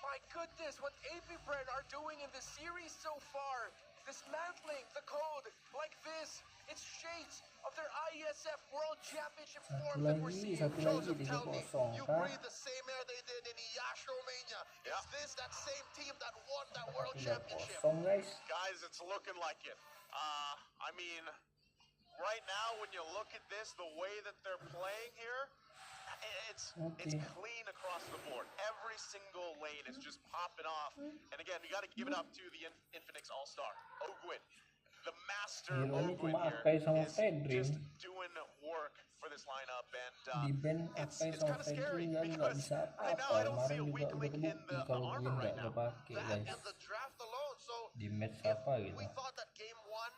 My goodness, what AP Bren are doing in this series so far. Dismantling the code like this. It's shades of their IESF World Championship form that we're seeing. Joseph, tell me, you breathe the same air they did in Yash Romania. Is this that same team that won that World Championship? Guys, it's looking like it. I mean, right now, when you look at this, the way that they're playing here, it's clean across the board. Every single lane is just popping off. And again, you got to give it up to the Infinix All-Star, Ogwin. The master Ogwin here is just doing work for this lineup. And it's kind of scary because right now I don't see a weak link in the armor right now. That and the draft alone. So di match if apa gitu. we thought that game one,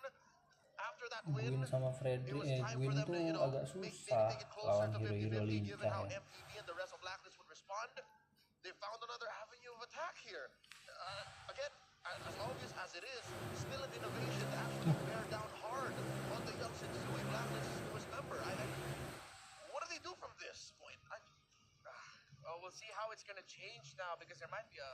after that win, Gwyn sama Freddy, Gwyn tuh agak susah lawan hero-hero lincah given how ya. MPB and the rest of Blacklist would respond, they found another avenue of attack here. Again, as obvious as it is, still an innovation to actually bear down hard on the young Sensui, Blacklist's newest member. What do they do from this point? Well, we'll see how it's going to change now because there might be a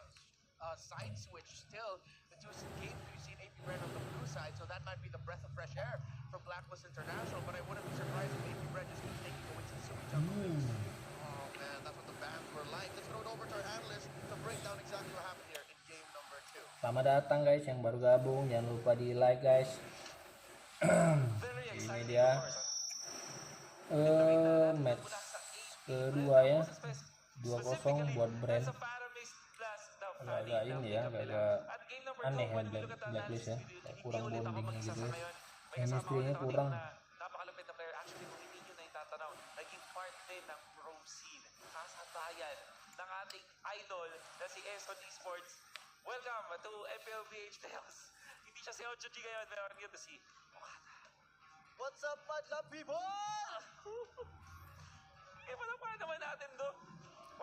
side switch still. The two games we've seen AP Bren on the blue side, so that might be the breath of fresh air for Blacklist International, but I wouldn't be surprised if AP Bren just keeps taking away Sensui jungle. Oh man, that's what the bans were like. Let's throw it over to our analyst to break down exactly what happened here in game number 2. Selamat datang guys yang baru gabung, jangan lupa di like guys. Ini dia match kedua ya, 2-0 buat Bren. Agak ini ya, agak aneh ya Blacklist ya, kurang bondingnya gitu ya, chemistry-nya kurang. Napakalupit na player. Actually, kung hindi nyo na itatanaw, naging part din ng Pro Scene, kasabayan ng ating idol na si Eson Esports. Welcome to MPLBH Playoffs. Hindi siya si Ocho G ngayon, pero dito si Okada. What's up, Madla people? Pala naman natin do.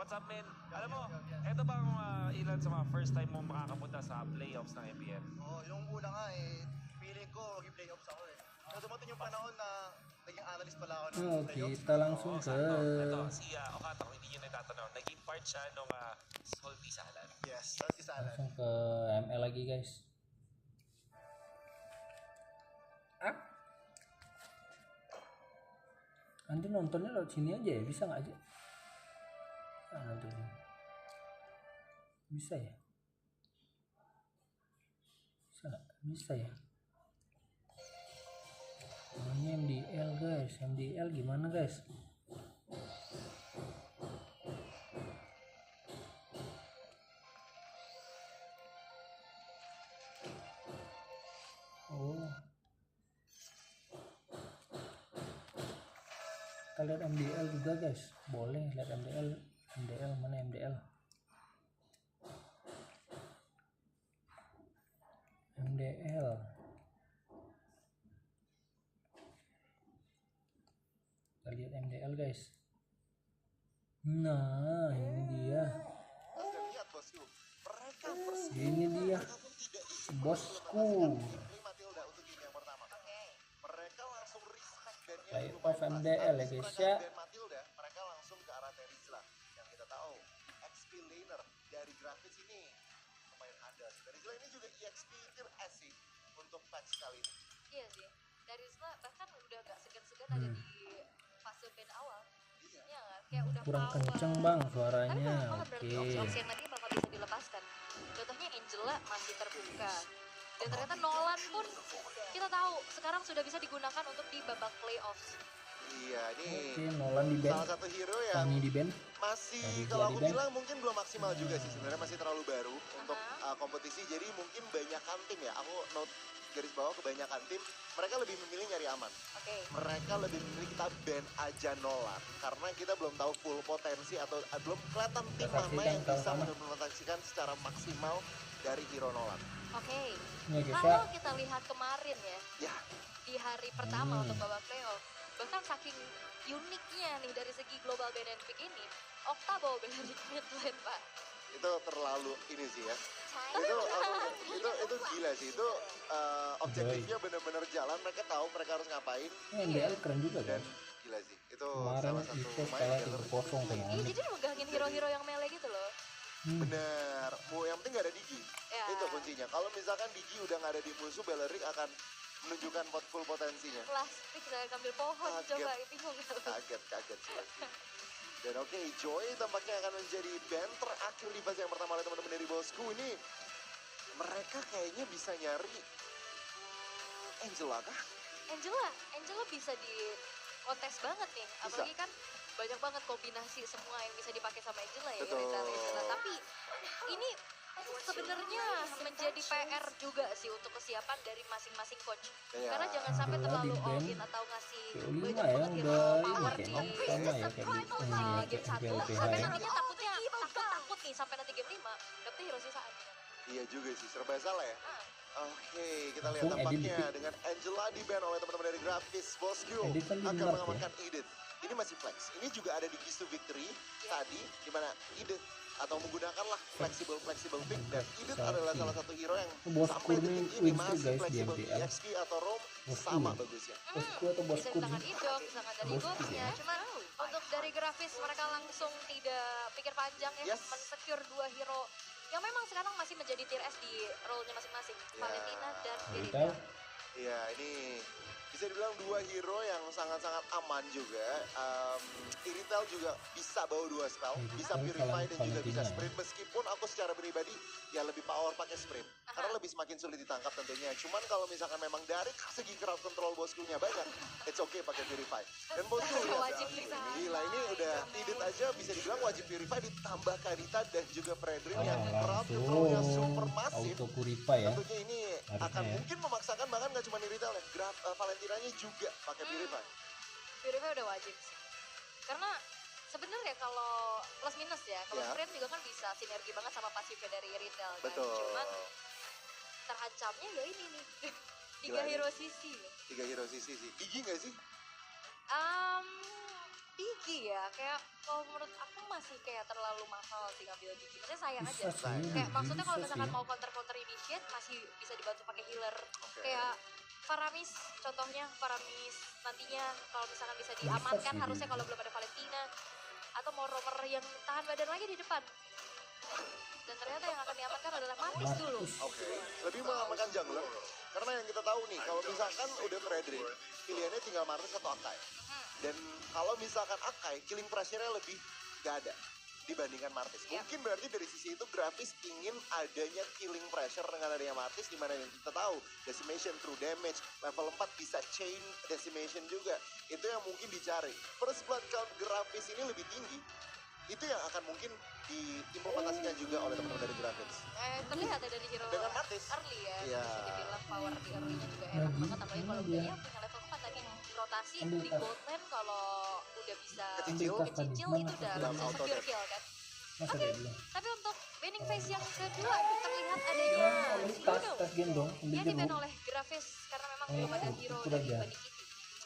What's up, men? Alam mo, eto bang ilan sa mga first time mo makakapunta sa playoffs ng MPL? Oh, yung una nga feeling ko mag-playoffs ako So dumating yung panahon na naging analyst pala ako ng playoffs. Kita langsung ke Ito, si Okata, kung hindi nyo natatanong, naging part siya nung Salty Salad. Yes, Salty Salad. langsung ke ML lagi guys. Nanti nontonnya lewat sini aja ya, bisa nggak aja? Nanti bisa ya? Bisa ya? Ini MDL guys, MDL gimana guys? Oh, kita lihat MDL juga guys, boleh lihat MDL. MDL mana MDL? MDL. Kita lihat MDL guys. Nah, ini dia. Ini dia bosku. Play off MDL ya guys ya. Mereka langsung ke arah Terizla yang kita tahu XP laner dari Angela ini juga EXP tier S sih untuk patch kali ini. Iya sih. Dari Isla bahkan udah gak segan-segan ada di fase band awal. Iya nggak? Kayak udah Kurang power. kenceng bang Tapi suaranya. banyak banget berarti Oke. opsi yang nanti bakal bisa dilepaskan. Contohnya Angela masih terbuka. Dan ternyata Nolan pun kita tahu sekarang sudah bisa digunakan untuk di babak playoffs. Iya, ini Oke, Nolan di band. salah satu hero yang Fanny di band. masih Dari kalau aku di band. bilang mungkin belum maksimal juga sih sebenarnya, masih terlalu baru untuk kompetisi. Jadi mungkin banyakan tim ya, aku note garis bawah kebanyakan tim mereka lebih memilih nyari aman. Oke. Mereka lebih memilih kita ban aja Nolan karena kita belum tahu full potensi atau belum kelihatan tim mana yang bisa mengimplementasikan secara maksimal dari hero Nolan. Oke. Ya, guys, Kalau kita lihat kemarin ya, Ya, di hari pertama untuk babak playoff, bahkan saking uniknya nih dari segi global band and pick ini, Okta bawa Bellerik mid lane, Pak. itu terlalu ini sih ya. Itu gila sih. Itu objektifnya benar-benar jalan. Mereka tahu mereka harus ngapain. NBL keren juga Dan kan. gila sih. Itu Kemarin salah satu itu main kalah Bellerik. 3-0 sama Iya, Onyx. jadi megangin hero-hero yang melee gitu loh. Bener. Yang penting gak ada Digi. Ya. Itu kuncinya. Kalau misalkan Digi udah gak ada di musuh, Bellerik akan menunjukkan full potensinya. Plastik saya ngambil pohon, Kaget. coba bingung. Kaget sih pasti. Dan oke, Joy tampaknya akan menjadi band terakhir di fase yang pertama oleh teman-teman dari Bosku. Ini mereka kayaknya bisa nyari Angela kah? Angela bisa di kontes banget nih. Bisa. Apalagi kan banyak banget kombinasi semua yang bisa dipakai sama Angela ya. Betul. Angela. Tapi ini sebenarnya menjadi PR juga sih untuk kesiapan dari masing-masing coach. Iya. Karena jangan sampai Angela terlalu di all band in atau ngasih PO5 banyak ya, banget hero udah ini power kayak di sama ya kayak di game 1 LPH sampai ya. nantinya takut nih sampai nanti game 5 dapet hero sisaan. Iya juga sih, serba salah ya. Oke, kita lihat Langsung edit tampaknya di-pick. dengan Angela di ban oleh teman-teman dari Blckvs. Bosku Edit kan di akan mark ya. mengamankan Edith. Ini masih flex. Ini juga ada di Keys to Victory tadi, di mana Edith atau menggunakanlah flexible pick, dan Edith adalah salah satu hero yang Bosku sampai ini detik ini win streak, masih guys, di flexible di MPL. XP atau roam Bosku sama ya? bagusnya. Bosku atau Bisa bosku di nih? tangan Idok, bisa tangan dari Bosku Gopsnya. ya? Cuman untuk dari grafis mereka langsung tidak pikir panjang ya, Yes. mensecure dua hero yang memang sekarang masih menjadi tier S di role-nya masing-masing, Valentina dan Retail. Irina. Iya, ini bisa dibilang dua hero yang sangat-sangat aman juga. Iritel juga bisa bawa dua spell, bisa purify dan juga bisa sprint. Meskipun aku secara pribadi ya lebih power pakai sprint, karena lebih semakin sulit ditangkap tentunya. Cuman kalau misalkan memang dari segi crowd control boskunya banyak, it's okay pakai purify. Dan bosku Wajib purify. gila, ini udah Edith aja bisa dibilang wajib purify, ditambah Karita dan juga Fredrin yang crowd controlnya super masif. Auto purify ya. Tentunya ini Harusnya akan ya. mungkin memaksakan, bahkan gak cuma Iritel ya, Valentinanya juga pakai purify. Purify udah wajib sih. Karena sebenarnya kalau plus minus ya, kalau Ya. sprint juga kan bisa sinergi banget sama pasifnya dari retail kan. Betul. Cuman terancamnya ya ini nih. Tiga Gila nih. hero sisi nih. 3 hero sisi sih. Digi gak sih? Digi ya, kayak kalau menurut aku masih kayak terlalu mahal sih ngambil Digi. Maksudnya sayang aja. Bisa sih, Kayak Digi maksudnya kalau bisa misalkan sih. mau counter initiate masih bisa dibantu pakai healer. Kayak Faramis contohnya, Faramis nantinya kalau misalkan bisa diamankan sih, harusnya Digi. kalau belum ada Valentina atau mau romer yang tahan badan lagi di depan. Dan ternyata yang akan diamankan adalah Martis dulu. Oke. Lebih mengamankan jungler. Karena yang kita tahu nih, kalau misalkan udah Fredrin, pilihannya tinggal Martis atau Akai. Dan kalau misalkan Akai, killing pressure-nya lebih gak ada dibandingkan Martis. Mungkin berarti dari sisi itu grafis ingin adanya killing pressure dengan adanya Martis, di mana yang kita tahu decimation through damage, level 4 bisa chain decimation juga. Itu yang mungkin dicari. First blood count grafis ini lebih tinggi. Itu yang akan mungkin diimplementasikan juga oleh teman-teman dari grafis. Terlihat ya dari hero Dengan Martis. early ya. Iya. Bisa dibilang power di early-nya juga enak banget. Apalagi kalau udah ya punya level 4 tadi. Rotasi di gold lane kalau udah bisa Kecil. kecil itu udah Dalam bisa auto secure death. kill kan. Masa Oke, dia bilang. tapi untuk winning phase yang kedua terlihat adanya Tas gendong, ambil dia di-ban jeruk. oleh grafis karena memang belum ada hero itu dari aja. Bandikiti.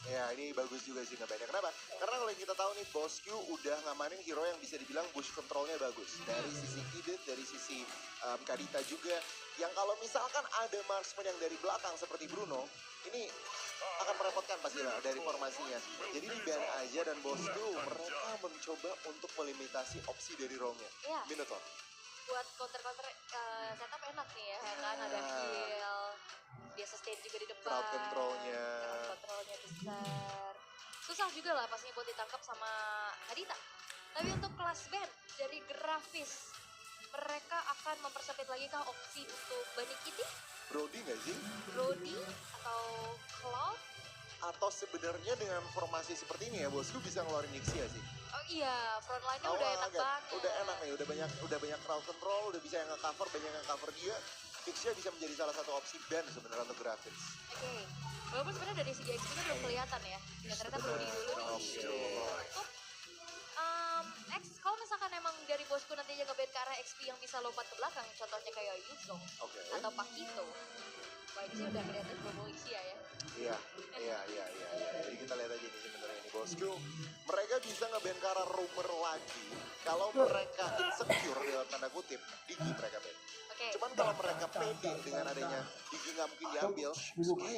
Ya, ini bagus juga sih ngebannya. Kenapa? Karena kalau yang kita tahu nih, Bosku udah ngamanin hero yang bisa dibilang bush controlnya bagus. Dari sisi Edith, dari sisi Karita juga. Yang kalau misalkan ada marksman yang dari belakang seperti Bruno, ini akan merepotkan pasti dari formasinya. Jadi di-ban aja, dan Bosku mereka mencoba untuk melimitasi opsi dari roamnya. Iya. Minotaur. buat counter setup enak nih ya kan, ada heal, dia sustain juga di depan, crowd controlnya besar, susah juga lah pastinya buat ditangkap sama Adita. Tapi untuk kelas band dari Blckvs, mereka akan mempersempit lagi kah opsi untuk Bunny Kitty? Brody nggak sih? Brody atau Cloud? Atau sebenarnya dengan formasi seperti ini ya bosku bisa ngeluarin Nixia sih. Oh iya, frontline-nya udah enak banget. Udah enak nih, udah banyak crowd control, udah bisa yang nge-cover, banyak yang cover dia. Nixia bisa menjadi salah satu opsi band sebenarnya untuk Blckvs. Oke. Walaupun sebenarnya dari segi XP-nya belum kelihatan ya. Dan ternyata Brody dulu nih. Untuk kalau misalkan emang dari bosku nantinya nge-ban ke arah XP yang bisa lompat ke belakang, contohnya kayak Yuzong atau Pakito. Wah ini sih udah kelihatan promo Ixia ya. Iya. Jadi kita lihat aja nih sebenarnya ini bosku. Mereka bisa nge-ban ke arah rumor lagi. Kalau mereka insecure dalam tanda kutip, Digi mereka ban. Cuman kalau mereka pede dengan adanya Digi nggak mungkin diambil,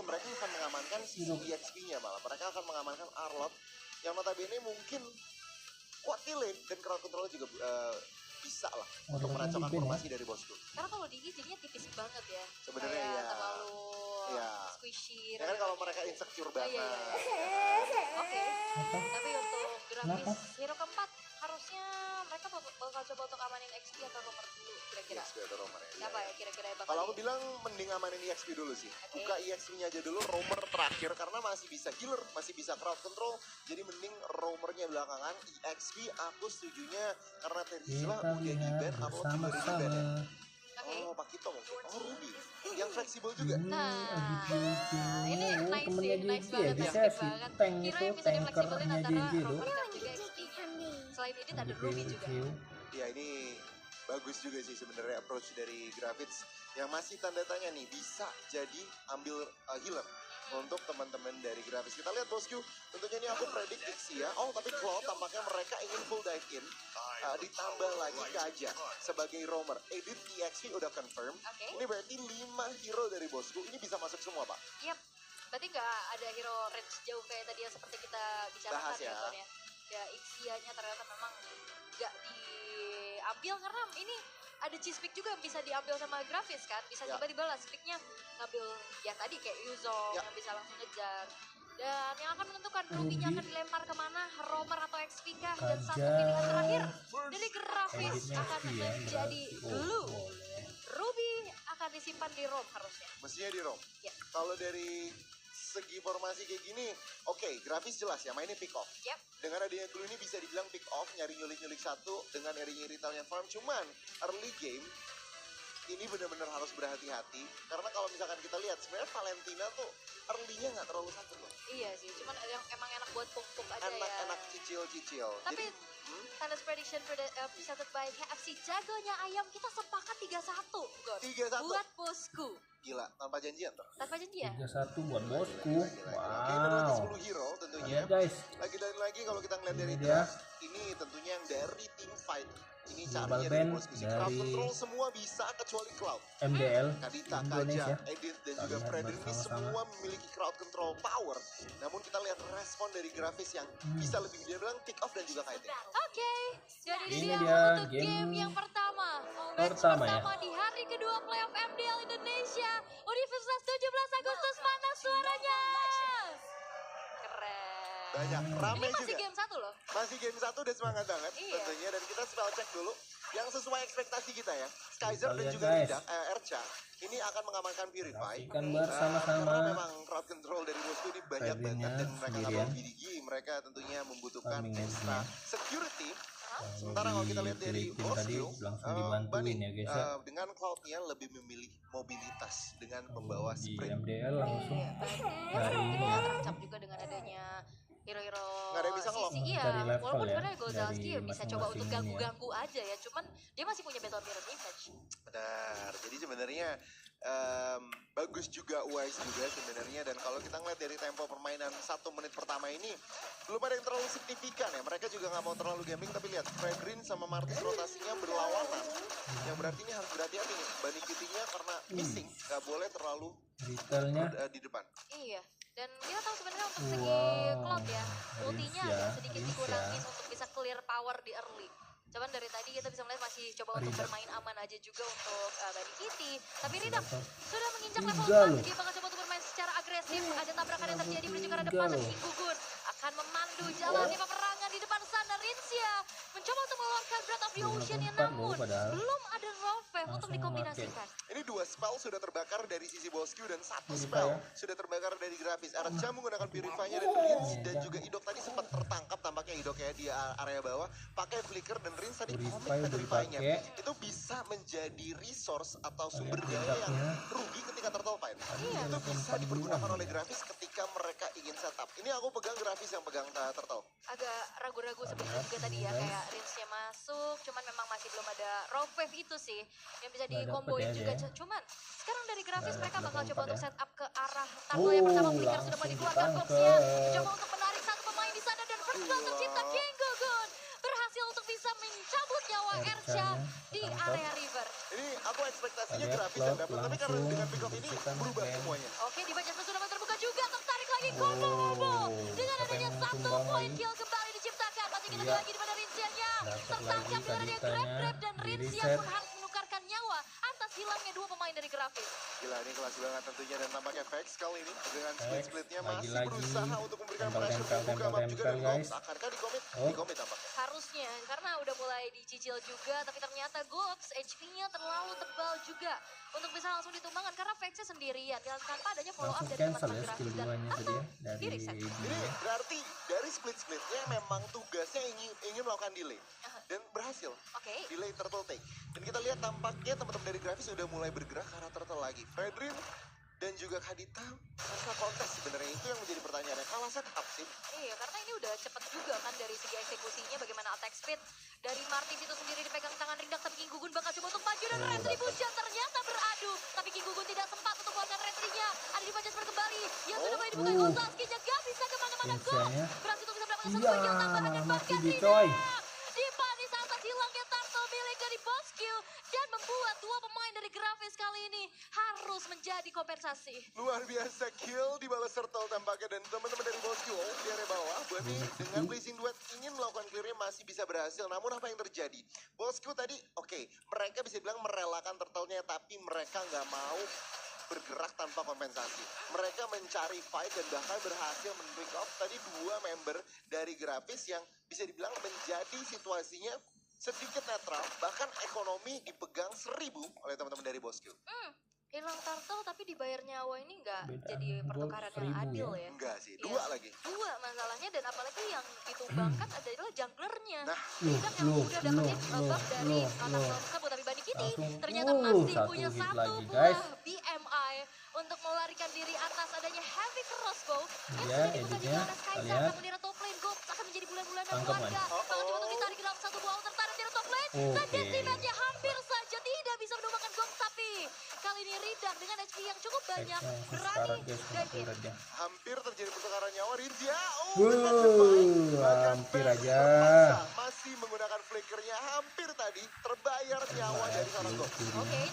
mereka akan mengamankan sisi XP-nya malah. Mereka akan mengamankan Arlot yang notabene mungkin kuat di lane dan crowd control juga bisa lah untuk meracaukan formasi dari bosku. Karena kalau Digi jadinya tipis banget ya. Sebenarnya ya. Terlalu squishy. Ya kan kalau mereka insecure banget. Oke. Tapi untuk Blckvs hero keempat harusnya mereka bakal coba untuk amanin XP atau romer dulu kira-kira. XP atau romer ya. Siapa ya kira-kira yang bakal? Kalau aku bilang mending amanin EXP dulu sih. Buka EXP-nya aja dulu, romer terakhir karena masih bisa healer, masih bisa crowd control. Jadi mending romernya belakangan. EXP aku setujunya karena Terizla udah di-ban, aku udah di-ban ya. Oh, Pakito mungkin. Oh, Ruby. Yang fleksibel juga. Ini nice banget. Tank Hero itu yang bisa difleksibelin tankernya antara JJ tuh. romer dan juga XP-nya. Selain ini ada Ruby juga. Ya ini bagus juga sih sebenarnya approach dari Blckvs yang masih tanda tanya nih bisa jadi ambil healer untuk teman-teman dari Blckvs. Kita lihat bosku, tentunya ini aku prediksi ya. Oh tapi Cloud tampaknya mereka ingin full dive in, ditambah lagi Kaja sebagai roamer. Edit EXP udah confirm. Ini berarti 5 hero dari bosku ini bisa masuk semua pak. Yap, berarti nggak ada hero range jauh kayak tadi yang seperti kita bicarakan ya Bon ya. Ya Ixia-nya ternyata memang nggak diambil karena ini ada Cheese-Pick juga yang bisa diambil sama Blckvs kan, bisa tiba-tiba lah Cheese-Picknya ngambil ya tadi kayak Yuzong yang bisa langsung ngejar. Dan yang akan menentukan Ruby-nya akan dilempar kemana, romer atau XP kah, dan satu pilihan terakhir dari Blckvs akan menjadi blue. Ruby akan disimpan di ROM harusnya. Mestinya di ROM. Kalau dari segi formasi kayak gini, oke, Blckvs jelas ya mainnya pick off. Dengan adanya glue ini bisa dibilang pick off, nyari nyulik-nyulik satu dengan nyari-nyari talent farm. Cuman early game ini benar-benar harus berhati-hati karena kalau misalkan kita lihat sebenarnya Valentina tuh early-nya nggak terlalu sakit loh. Iya sih, cuman yang emang enak buat puk-puk aja enak cicil-cicil. Tapi Thanos Prediction presented by KFC jagonya ayam kita sepakat 3-1 buat bosku. Gila, tanpa janjian tuh. Tanpa janjian. 3-1 buat bosku. Oke, ini berarti 10 hero tentunya. Guys. Lagi kalau kita ngeliat dari draft, ini tentunya yang dari team fight. Ini caranya dari bosku sih. Crowd control semua bisa kecuali Cloud. MDL Kadita, Kaja, Edith, dan juga Frederick ini semua memiliki crowd control power. Namun kita lihat respon dari Blckvs yang bisa lebih dia bilang pick off dan juga KT. Oke, jadi ini dia untuk game yang pertama. Pertama di hari kedua playoff MDL Indonesia. Universitas 17 Agustus, mana suaranya? Keren. Banyak, rame juga. Ini masih game 1 loh. Masih game 1 udah semangat banget tentunya. Dan kita spell check dulu yang sesuai ekspektasi kita ya. Skyzer dan juga Erca ini akan mengamankan Purify. Karena memang crowd control dari bosku ini banyak banget dan mereka nggak mau Digi. Mereka tentunya membutuhkan extra security. Sementara kalau kita lihat dari bosku, dengan Cloud-nya lebih memilih mobilitas dengan membawa sprint. MDL langsung hari ini terancam juga dengan adanya hero-hero sisi walaupun sebenarnya Golzalski bisa coba untuk ganggu-ganggu aja ya, cuman dia masih punya battle mirror image. Benar, jadi sebenarnya bagus juga wise juga sebenarnya. Dan kalau kita ngeliat dari tempo permainan 1 menit pertama ini belum ada yang terlalu signifikan ya. Mereka juga nggak mau terlalu gambling, tapi lihat Fredrin sama Martis rotasinya berlawanan, yang berarti ini harus berhati-hati nih Bunny Kitty-nya karena missing, nggak boleh terlalu di depan. Iya. Dan kita tahu sebenarnya untuk segi Cloud ya, ultinya agak sedikit dikurangin untuk bisa clear power di early. Cuman dari tadi kita bisa melihat masih coba untuk bermain aman aja juga untuk Bani Kitty. Tapi Ridak sudah menginjak level 4. Dia bakal coba untuk bermain secara agresif. Ada tabrakan yang terjadi menuju ke arah depan. Tapi King Gugun akan memandu jalannya peperangan di depan sana. Rinsia mencoba untuk mengeluarkan Breath of the Ocean ya, namun belum ada Rovef untuk dikombinasikan. Ini 2 spell sudah terbakar dari sisi Bosku dan 1 spell sudah terbakar dari Grafis. Arca menggunakan Purify-nya dan Rins dan juga Idok tadi sempat tertangkap tampaknya Idok ya di area bawah. Pakai Flicker dan Rins tadi komit Purify-nya. Itu bisa menjadi resource atau sumber daya yang rugi ketika turtle fight. Itu bisa dipergunakan oleh Grafis ketika mereka ingin setup. Ini aku pegang Grafis yang pegang turtle. Agak ragu-ragu sebenarnya juga tadi ya, kayak Rinsnya masuk, cuman memang masih belum ada Rovef itu sih yang bisa dikomboin juga. Cuman sekarang dari Grafis mereka bakal coba untuk setup ke arah turtle yang pertama. Flicker sudah mulai dikeluarkan boxnya, coba untuk menarik satu pemain di sana dan first blood tercipta. King Gugun berhasil untuk bisa mencabut nyawa Erca di area river. Ini aku ekspektasinya Grafis yang dapat, tapi karena dengan pick up ini berubah semuanya. Oke, di bagian sudah terbuka juga, tertarik lagi combo dengan adanya 1 poin kill kembali diciptakan. Masih kita lagi di mana Rinsianya tertangkap dengan adanya grab dan Rinsia pun harus menukarkan nyawa atas hilangnya 2 pemain dari Grafis. Gila, ini kelas banget tentunya dan tampaknya Vex kali ini dengan split-splitnya masih berusaha untuk memberikan pressure ke buka map juga dan Gops. Akankah dikomit? Dikomit tampaknya. Harusnya, karena udah mulai dicicil juga, tapi ternyata Gops HP-nya terlalu tebal juga untuk bisa langsung ditumbangkan karena Vex-nya sendirian tanpa adanya follow up dari teman-teman Grafis dan atau di reset. Ini berarti dari split-splitnya memang tugasnya ingin melakukan delay dan berhasil. Delay turtle take. Dan kita lihat tampaknya teman-teman dari Grafis sudah mulai bergerak ke arah turtle lagi. Fredrin dan juga Kadita mereka kontes sebenarnya, itu yang menjadi pertanyaannya. Kalah setup sih. Iya, karena ini udah cepet juga kan dari segi eksekusinya, bagaimana attack speed dari Martis itu sendiri dipegang tangan Rindak, tapi King Gugun bakal coba untuk maju dan retribution ternyata beradu, tapi King Gugun tidak sempat untuk mengeluarkan retrinya. Ada di bagian kembali yang sudah mulai dibuka Gonzalski-nya, gak bisa kemana-mana. Gol berhasil untuk bisa mendapatkan 1 kill tambahan dan bahkan Rindak dipanis atas hilangnya turtle milik dari Bosku dan membuat 2 pemain dari Grafis kali ini harus menjadi kompensasi. Luar biasa kill dibalas turtle tampaknya dan teman-teman dari Bosku di area bawah. Bani dengan blazing duet ingin melakukan clearnya masih bisa berhasil, namun apa yang terjadi? Bosku tadi mereka bisa bilang merelakan turtle-nya, tapi mereka nggak mau bergerak tanpa kompensasi. Mereka mencari fight dan bahkan berhasil men-break off tadi 2 member dari Grafis yang bisa dibilang menjadi situasinya sedikit netral, bahkan ekonomi dipegang 1000 oleh teman-teman dari Bosku. Hilang turtle tapi dibayar nyawa ini nggak jadi pertukaran yang adil ya. Enggak sih, 2 lagi. 2 masalahnya, dan apalagi yang ditumbangkan adalah junglernya. Tidak yang udah dapetin buff dari anak tersebut, tapi Bani Kitty ternyata masih punya 1 buah BMI untuk melarikan diri atas adanya heavy crossbow yang sudah dibuka di bawah Kaisar. Namun di top lane Gops akan menjadi bulan-bulanan warga. Bakal coba untuk ditarik ke dalam 1 buah tertarik di top lane dan decimatnya hampir saja tidak bisa menumbangkan Gops, tapi kali ini Ridak dengan HP yang cukup banyak berani dive in. Hampir terjadi pertukaran nyawa. Rinzia hampir aja masih menggunakan flickernya, hampir tadi terbayar nyawa dari seorang Gops.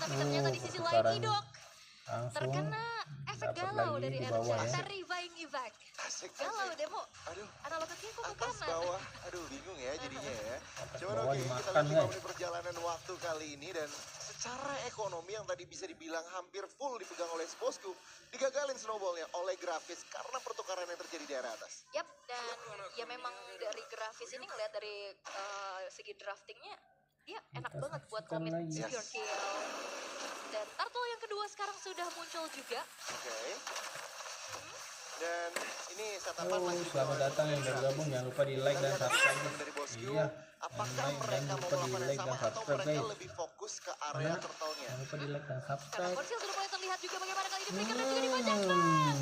Tapi ternyata di sisi lain Idok terkena efek galau dari RC, terrifying effect. Galau demo. Aduh, analoginya kok ke atas kanan. bawah. Aduh, bingung ya jadinya ya. Cuman bawah kita dimakan, lihat 5 menit perjalanan waktu kali ini dan secara ekonomi yang tadi bisa dibilang hampir full dipegang oleh Bosku, digagalin snowballnya oleh Grafis karena pertukaran yang terjadi di area atas. Yap, dan ya memang dari Grafis ini ngeliat dari segi draftingnya dia enak banget buat komit secure kill. Dan turtle yang kedua sekarang sudah muncul juga. Dan ini setapan masih selamat datang yang baru gabung, jangan lupa di like dan subscribe dari Bosku. Iya, Apakah mereka mau melakukan yang sama atau mereka lebih fokus ke area turtle-nya? Jangan lupa di like dan Karena subscribe. Konsil sudah mulai terlihat juga bagaimana kali ini Flicker dan juga dibacakan.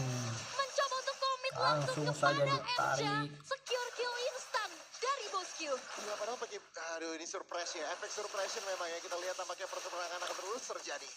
Mencoba untuk komit langsung kepada Erja. Secure kill instan dari Bosku. Ya, padahal pakai, aduh ini surprise ya, efek surprise memang ya, kita lihat tampaknya pertukaran akan terus terjadi.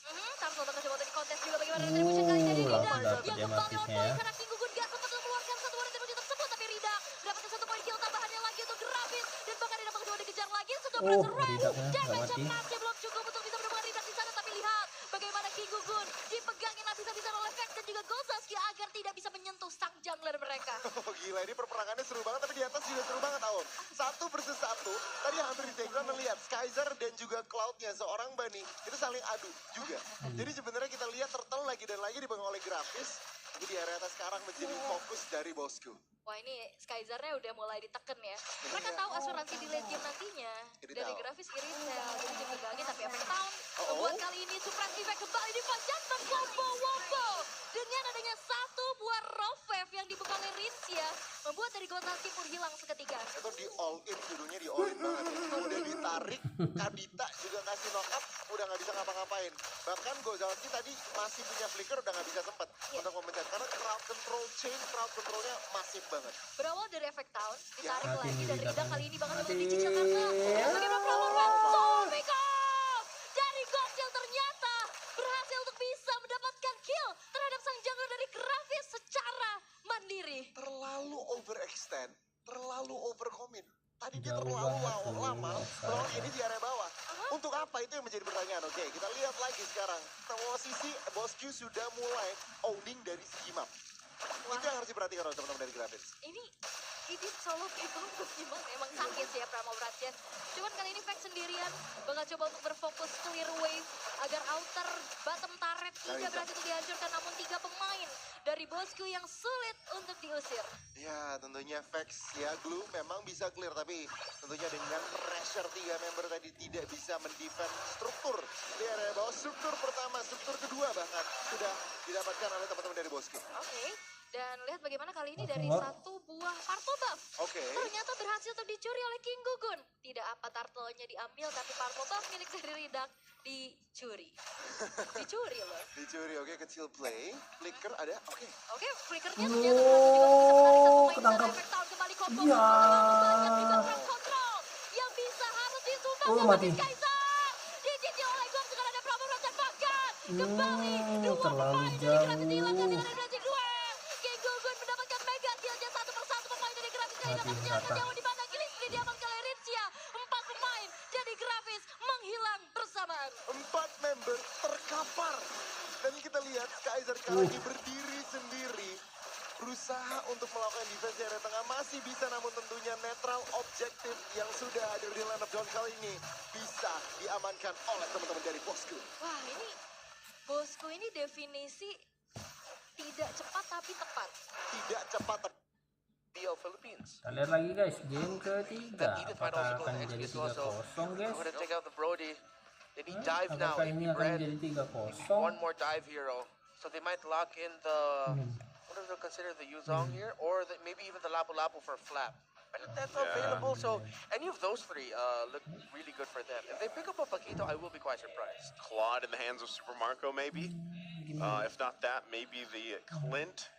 Turtle bakal coba untuk dikontes juga bagaimana retribution kali dari Ridak yang kembali on point ya. karena King Gugun gak sempat mengeluarkan 1 retribution tersebut, tapi Ridak mendapatkan 1 poin kill tambahannya lagi untuk Grafis dan bahkan Ridak bakal coba dikejar lagi sudah berhasil raid. Damage yang masih belum cukup untuk bisa menemukan Ridak di sana, tapi lihat bagaimana King Gugun dipegangin habis-habisan oleh Vex dan juga Gozas Boski agar tidak bisa menyentuh sang jungler mereka. Oh gila, ini perperangannya seru banget, tapi di atas juga seru banget, Aom. 1 versus 1, tadi hampir di takedown melihat Skyzer dan juga Cloud-nya, seorang Bunny, itu saling adu juga. Jadi sebenarnya kita lihat Turtle lagi dan lagi dipegang oleh Grafis, tapi di area atas sekarang menjadi fokus dari Bosku. Wah ini Skyzer-nya udah mulai diteken ya. Mereka tahu asuransi di late game nantinya. Dari Grafis iri sel, jadi dipegangin tapi efek down. Membuat kali ini Suppress Effect kembali dipanjatkan combo wombo. Dengan adanya 1 buah Raw Wave yang dipegang oleh Rinsia, membuat dari Gotaski pun hilang seketika. Itu di all in, judulnya di all in banget. Udah ditarik, Kadita juga kasih knock up, udah nggak bisa ngapa-ngapain. Bahkan Gozalski tadi masih punya flicker, udah nggak bisa sempet untuk memencet. Karena crowd controlnya masif banget. Berawal dari efek down, ditarik Ya, lagi dan tidak Rida kan. kali ini bakal lebih dicicil karena bagaimana Prabora Somika dari Goksil ternyata berhasil untuk bisa mendapatkan kill terhadap sang jungler dari Grafis secara mandiri. Terlalu overextend, terlalu overcommit. Tadi dia Jauh terlalu banget tuh, lama offside melawan ya. ini di area bawah. Untuk apa itu yang menjadi pertanyaan? Oke, kita lihat lagi sekarang. Posisi Bosku sudah mulai owning dari segi map. Itu yang harus diperhatikan oleh teman-teman dari Grafis. Ini solo people gimana? Emang sakit sih ya Pramawratian. Cuman kali ini Vex sendirian bakal coba untuk berfokus clear wave agar outer bottom turret tidak berhasil untuk dihancurkan. Namun 3 pemain dari Bosku yang sulit untuk diusir. Ya, tentunya Vex ya, Glue memang bisa clear, tapi tentunya dengan pressure 3 member tadi tidak bisa mendefend struktur di area bawah. Struktur pertama, struktur kedua bahkan sudah didapatkan oleh teman-teman dari Bosku. Oke. Dan lihat bagaimana kali ini dari 1 buah Parto Buff. Ternyata berhasil untuk dicuri oleh King Gugun. Tidak apa turtle-nya diambil, tapi Parto Buff milik dari Ridak dicuri. Dicuri loh. Dicuri, oke, kecil play. Flicker ada, oke. Oke, flickernya ternyata berhasil juga untuk bisa menarik satu pemain ketangkap. dari efek tahun kembali combo. Ya. Banyak juga front control yang bisa harus disumbang mati. Kaiser. Dicicil oleh Gong dengan ada Prabowo Raja bahkan. Kembali 2 terlalu pemain dari Grafis jauh. dihilangkan dengan Magic Duel. King Gugun mendapatkan mega killnya 1 persatu pemain dari Grafis kali dapat menjalankan nyawa di mana kini sudah diamankan oleh Ritsia. 4 pemain dari Grafis menghilang bersamaan. 4 member terkapar. Dan kita lihat Kaiser sekarang ini berdiri sendiri. Berusaha untuk melakukan defense di area tengah. Masih bisa, namun tentunya netral objektif yang sudah hadir di line up John kali ini bisa diamankan oleh teman-teman dari Bosku. Wah ini Bosku ini definisi tidak cepat tapi tepat. Tidak cepat. BO Philippines. Kita lihat lagi guys, game ketiga. Edith might also Apakah go akan to jadi XP as well. 3-0 guys? I'm gonna take out the Brody. They need dive now. Apakah ini akan Bren, jadi maybe 3-0? one more dive hero. So they might lock in the what do they consider the Yuzong here, or maybe even the Lapu Lapu for Flap. But that's available. So any of those 3 look really good for them. If they pick up a Paquito, I will be quite surprised. Claude in the hands of Super Marco, maybe. If not that, maybe the Clint.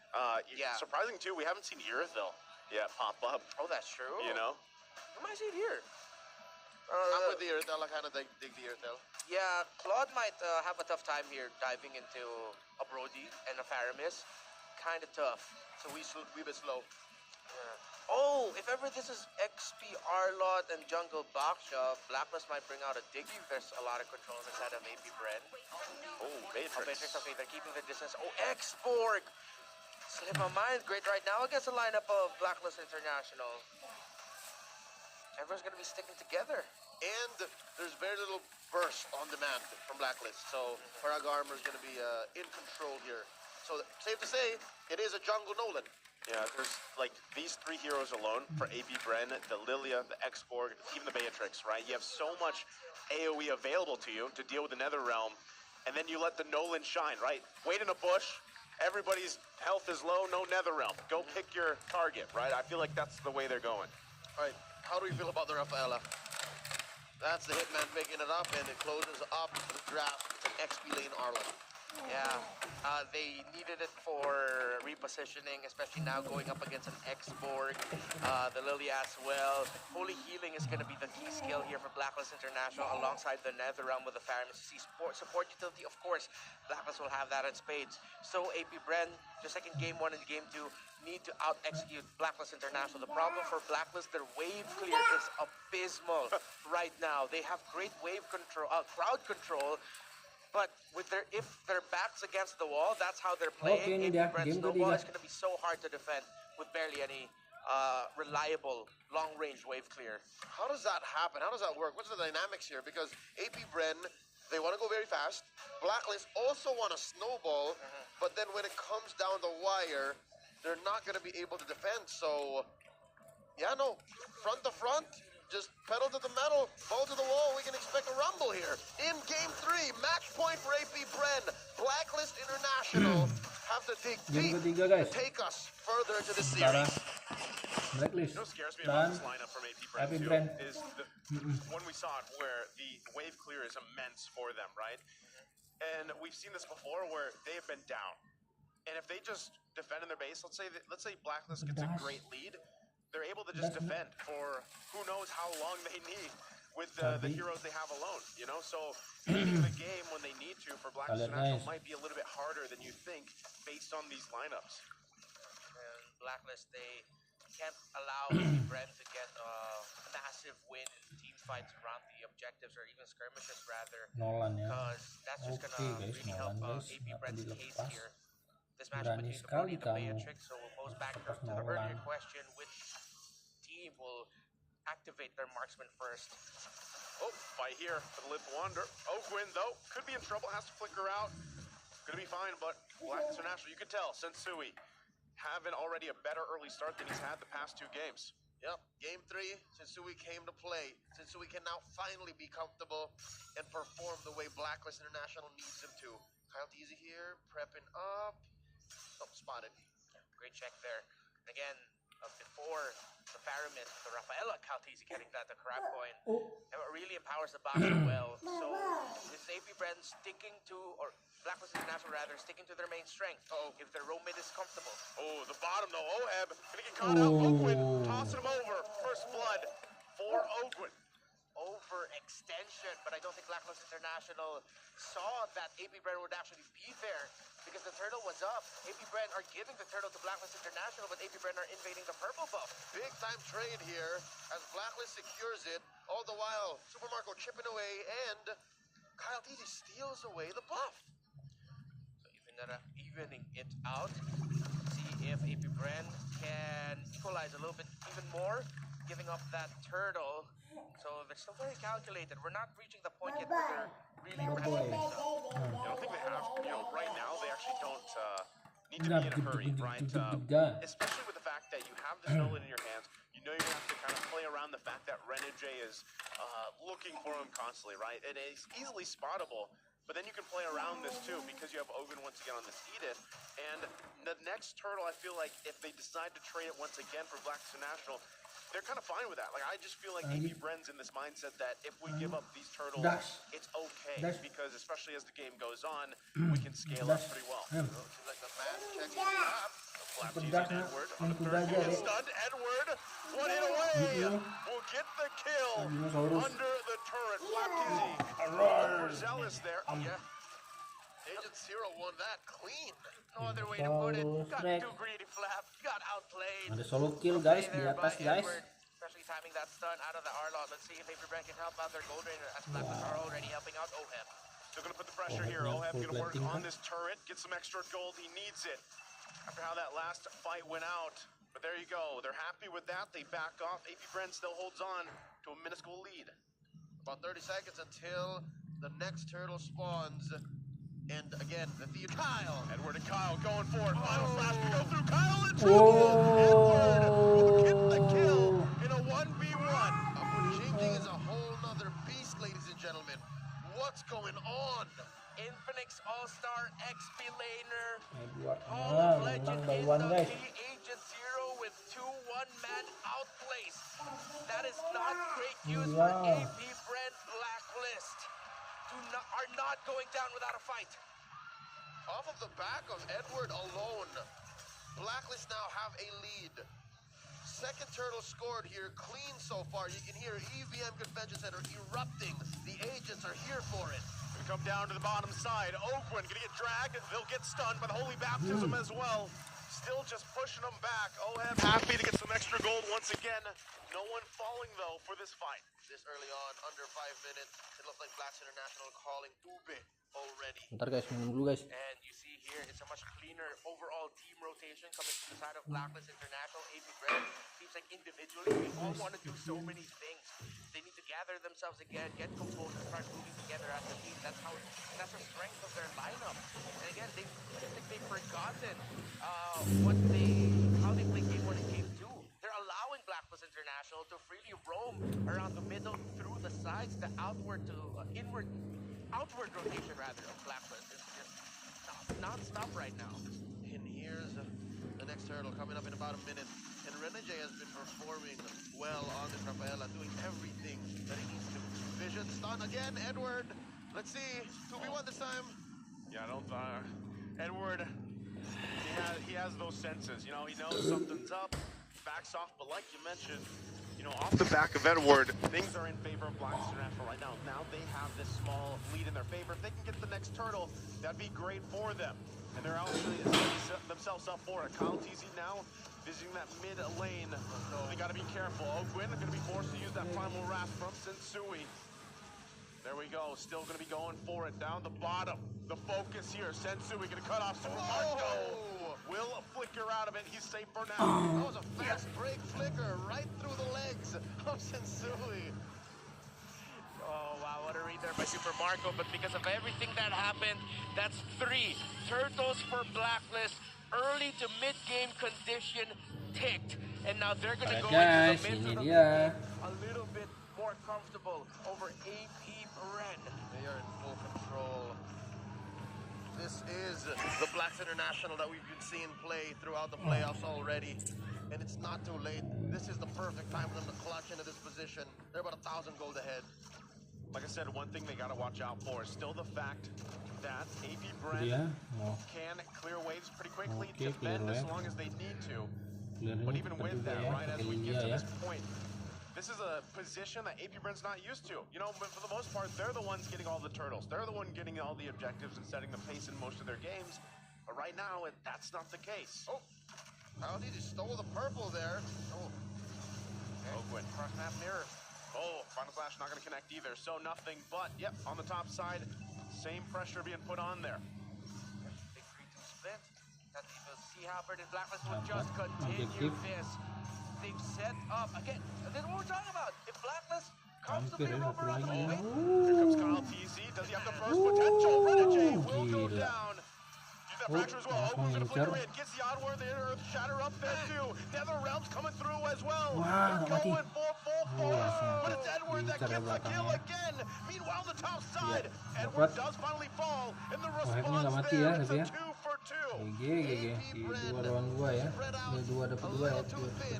Surprising too, we haven't seen Irithil yet pop up. Oh, that's true. You know? We might see it here. I'm with the Irithel. I kind of dig the Irithel. Yeah, Claude might have a tough time here diving into a Brody and a Faramis. Kind of tough. So we bit slow. Yeah. Oh, if ever this is XP Arlot and Jungle Baksha, Blacklist might bring out a Diggy. There's a lot of controls inside of AP Bren. Oh, Matrix. Okay, they're keeping the distance. Oh, X-Borg! Slip my mind. Great right now against the lineup of Blacklist International. Everyone's gonna be sticking together. And there's very little burst on demand from Blacklist. So Parag Armor is going to be in control here. So safe to say, it is a jungle Nolan. Yeah, there's like these 3 heroes alone for AP Bren, the Lilia, the X-Borg, even the Beatrix, right? You have so much AoE available to you to deal with the Netherrealm, and then you let the Nolan shine, right? Wait in a bush, everybody's health is low, no Netherrealm. Go pick your target, right? I feel like that's the way they're going. All right, how do we feel about the Rafaela? That's the Hitman picking it up, and it closes up the draft. It's an XP lane Arlen. Yeah, they needed it for repositioning, especially now going up against an X-Borg, the Lily as well. Holy Healing is going to be the key skill here for Blacklist International, alongside the Netherrealm with the Faramis. You see support utility, of course, Blacklist will have that in spades. So AP Bren, just like in Game 1 and Game 2, need to out-execute Blacklist International. The problem for Blacklist, their wave clear is abysmal right now. They have great wave control, crowd control, But if their backs against the wall, that's how they're playing. Oke, ini dia game Snowball ketiga. is going to be so hard to defend with barely any reliable long-range wave clear. How does that happen? How does that work? What's the dynamics here? Because AP Bren, they want to go very fast. Blacklist also want to snowball, but then when it comes down the wire, they're not going to be able to defend. So, yeah, no, front to front. Just pedal to the metal, ball to the wall. We can expect a rumble here. In game 3, match point for AP Bren. Blacklist International have to dig deep to take us further into the series. Blacklist You know what scares me about dan this lineup from AP AP Bren too Bren. is when we saw it where the wave clear is immense for them, right? And we've seen this before where they have been down. And if they just defend in their base, let's say Blacklist gets a great lead, they're able to just defend for who knows how long they need with the heroes they have alone, you know? So ending the game when they need to for Blacklist International might be a little bit harder than you think based on these lineups. And Blacklist, they can't allow Bren to get a massive win in team fights around the objectives or even skirmishes rather, Nolan ya. because that's just Oke gonna guys, really help Nolan guys, AP nggak Bren's case dilepas. here. This match Berani between the sekali Brody and the kamu. Beatrix, so it goes back to Lepas the earlier Nolan. question, which team will activate their marksman first? Oh, fight here for the Lip Wonder. Oakwin, though, could be in trouble, has to flicker out. Gonna be fine, but Blacklist International, you could tell, Sensui having already a better early start than he's had the past 2 games. Yep, game 3, Sensui came to play. Sensui can now finally be comfortable and perform the way Blacklist International needs him to. Kyle Teasy here, prepping up. Oh, spotted. Great check there. And again, before the Pyramid, the Rafaela Caltesi getting that, the crab coin, it really empowers the box as well. So is AP Bren sticking to, or Blacklist International rather, sticking to their main strength? If their row mid is comfortable. Oh, the bottom though, Oheb gonna get caught out. Oakwin tossing him over. First blood for Oakwin. Overextension, but I don't think Blacklist International saw that AP Bren would actually be there because the turtle was up. AP Bren are giving the turtle to Blacklist International, but AP Bren are invading the purple buff. Big time trade here as Blacklist secures it. All the while, Super Marco chipping away and Kyle Teasy steals away the buff. So evening it out. See if AP Bren can equalize a little bit even more, giving up that turtle. So they're still very calculated. We're not reaching the point yet where they're really wrestling things up. I don't think they have, right now they actually don't need to be in a hurry, right? Especially with the fact that you have the Stolen in your hands. You know you're going to have to kind of play around the fact that Ren and Jay is looking for him constantly, right? And it's easily spottable. But then you can play around this too because you have Ogun once again on this Edith. And the next turtle, I feel like if they decide to trade it once again for Blacklist International, they're kind of fine with that. Like, I just feel like AP Bren's in this mindset that if we give up these turtles, it's okay. Because especially as the game goes on, we can scale up pretty well. Like the man checking up. Flap using Edward on the third. Gets stunned. Edward, one hit away. Will get the kill under the turret. Flap Kizzy. Overzealous there. Yeah. Agent Zero won that clean. No other way to put it. Got too greedy, Flap. Got outplayed. Ada solo kill guys di atas guys. Especially timing that stun out of the R-Lot. Let's see if AP Bren can help out their Gold Ranger as Blacklist are already helping out Oheb. Still gonna put the pressure here. Oheb gonna work on this turret. Get some extra gold. He needs it. After how that last fight went out. But there you go. They're happy with that. They back off. AP Bren still holds on to a minuscule lead. About 30 seconds until the next turtle spawns. And again, the Kyle. Edward and Kyle going for it. Final flash to go through. Kyle in trouble. Edward will get the kill in a 1v1. Changing is a whole nother beast, ladies and gentlemen. What's going on? Infinix All-Star XP laner. Edward Hall of menang Legend by in one the guys. Agent Zero with 2 one-man outplays. That is not great news for Wow. AP Bren Blacklist. Are not going down without a fight. Off of the back of Edward alone, Blacklist now have a lead. Second turtle scored here, clean so far. You can hear EVM Convention Center erupting. The agents are here for it. Gonna come down to the bottom side. Oakwood gonna get dragged. They'll get stunned by the Holy Baptism as well. Still just pushing them back. Oheb happy to get some extra gold once again. No one falling though for this fight. This early on, under 5 minutes, it looks like Blacks International calling Ube already. Bentar guys, minum dulu guys. And you see here, it's a much cleaner overall team rotation coming from the side of Blacklist International. AP Bren seems like individually, they all want to do so many things. They need to gather themselves again, get composed, and start moving together as a team. That's the strength of their lineup. And again, I think they've forgotten how they play game 1 and game 2. They're allowing Blacklist International to freely roam around the middle, through the sides, the outward rotation rather of Blacklist. It's just non-stop right now. And here's the next hurdle coming up in about a minute. And Renege has been performing well on this Rafaela, doing everything that he needs to. Vision stun again, Edward. Let's see, 2v1 this time. Yeah, I don't Edward, he has those senses. You know, he knows something's up, backs off, but like you mentioned, you know, off the back of Edward, things are in favor of Blacklist International right now. Now they have this small lead in their favor. If they can get the next turtle, that'd be great for them. And they're actually setting themselves up for it. Kyle TZ now visiting that mid lane. They gotta be careful. Ogwin gonna be forced to use that primal wrath from Sensui. There we go, still gonna be going for it. Down the bottom, the focus here. Sensui gonna cut off Super Marco. Will flicker out of it, he's safe for now. That was a fast break flicker right through the legs of Sensui. Oh wow, what a read there by Super Marco, but because of everything that happened, that's 3 turtles for Blacklist. Early to mid-game condition ticked, and now they're gonna go guys, into the mid to the ini late dia. game a little bit more comfortable over AP Bren. They are in full control. This is the Blacks International that we've been seeing play throughout the playoffs already. And it's not too late. This is the perfect time for them to clutch into this position. They're about 1,000 gold ahead. Like I said, one thing they gotta watch out for is still the fact that AP Bren can clear waves pretty quickly, defend as long as they need to. But even with that, right, as we get to this point, this is a position that AP Bren's not used to. You know, but for the most part, they're the ones getting all the turtles. They're the one getting all the objectives and setting the pace in most of their games. But right now, that's not the case. Oh, how did he stole the purple there? Oh, Ogwin. Cross map mirror. Oh, Final Flash not going to connect either. So nothing but, yep, on the top side, same pressure being put on there. Big 3-2 split. That will see Halberd and Blacklist will just continue this. They've set up, again, this is what we're talking about. If Blacklist comfortably roam around the mid, here comes Kyle TZ. Does he have the burst potential? Renegade will go down. Use that fracture as well. Ogwin's going to flicker in. Gets the Oddworld, the Earth Shatter up there too. Nether Realms coming through as well. They're going for full force. But it's Edward that gets the kill again. Meanwhile, the top side, Edward does finally fall. And the response there, it's a 2 for 2. GG, dua lawan dua ya. Dua dapat dua ya.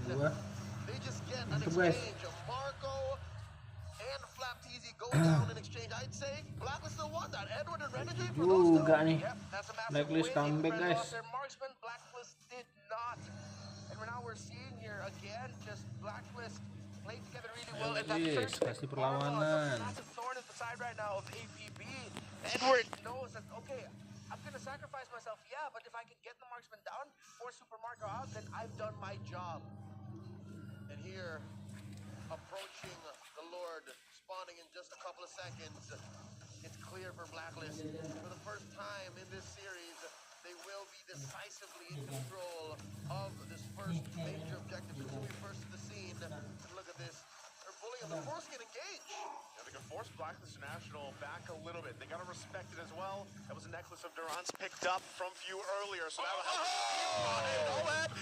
Dua. They just get an exchange of Marco and Flap TZ go down in exchange. I'd say Blacklist still won that. Edward and Renegade for those two. Juga nih. That's a massive Blacklist win. comeback Bren guys. lost their marksman, Blacklist did not. And now we're seeing here again, just Blacklist playing together really well. And that third kasih perlawanan. massive thorn in the side right now of APB. Edward knows that, okay, I'm gonna sacrifice myself, yeah, but if I can get the marksman down or Super Marco out, then I've done my job. And here, approaching the Lord, spawning in just a couple of seconds. It's clear for Blacklist. For the first time in this series, they will be decisively in control of this first major objective. They will be first to the scene. And look at this. They're bullying them. They're forcing an engage. Yeah, they can force Blacklist International back a little bit. They got to respect it as well. That was a necklace of Durant's picked up from View earlier, so that will help.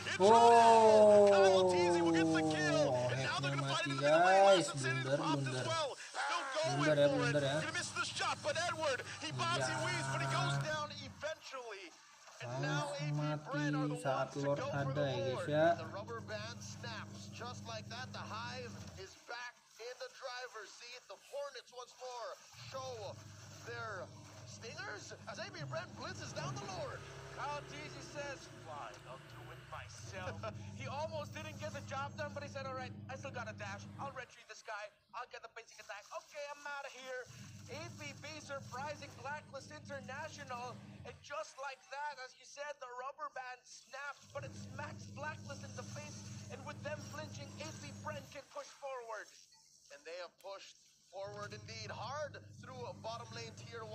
It's Kyle TZ will get the kill. And now they're going to fight in the middle lane. Blunder as well. Still going for it. Gonna miss the shot, but Edward, he bobs, he weaves, but he goes down eventually. And now AP Bren are the ones to go for the Lord. The rubber band snaps. Just like that, the Hive is back in the driver's seat. The Hornets once more show their stingers as AP Bren blitzes down the Lord. Kyle TZ says, fine, I'll do it myself. He almost didn't get the job done, but he said, all right, I still got a dash. I'll retreat this guy. I'll get the basic attack. Okay, I'm out of here. APB surprising Blacklist International. And just like that, as you said, the rubber band snaps, but it smacks Blacklist in the face. And with them flinching, AP Bren can push forward. And they have pushed Forward indeed, hard through bottom lane tier 1,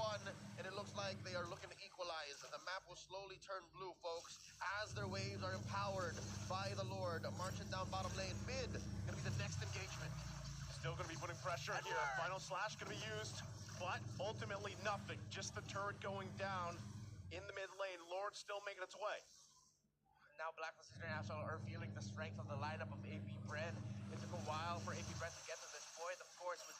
and it looks like they are looking to equalize. The map will slowly turn blue, folks, as their waves are empowered by the Lord. Marching down bottom lane, mid, gonna be the next engagement. Still gonna be putting pressure here. Final slash gonna be used, but ultimately nothing. Just the turret going down in the mid lane. Lord still making its way. Now Blckvs International are feeling the strength of the lineup of AP Bren. It took a while for AP Bren to get to this point, of course, with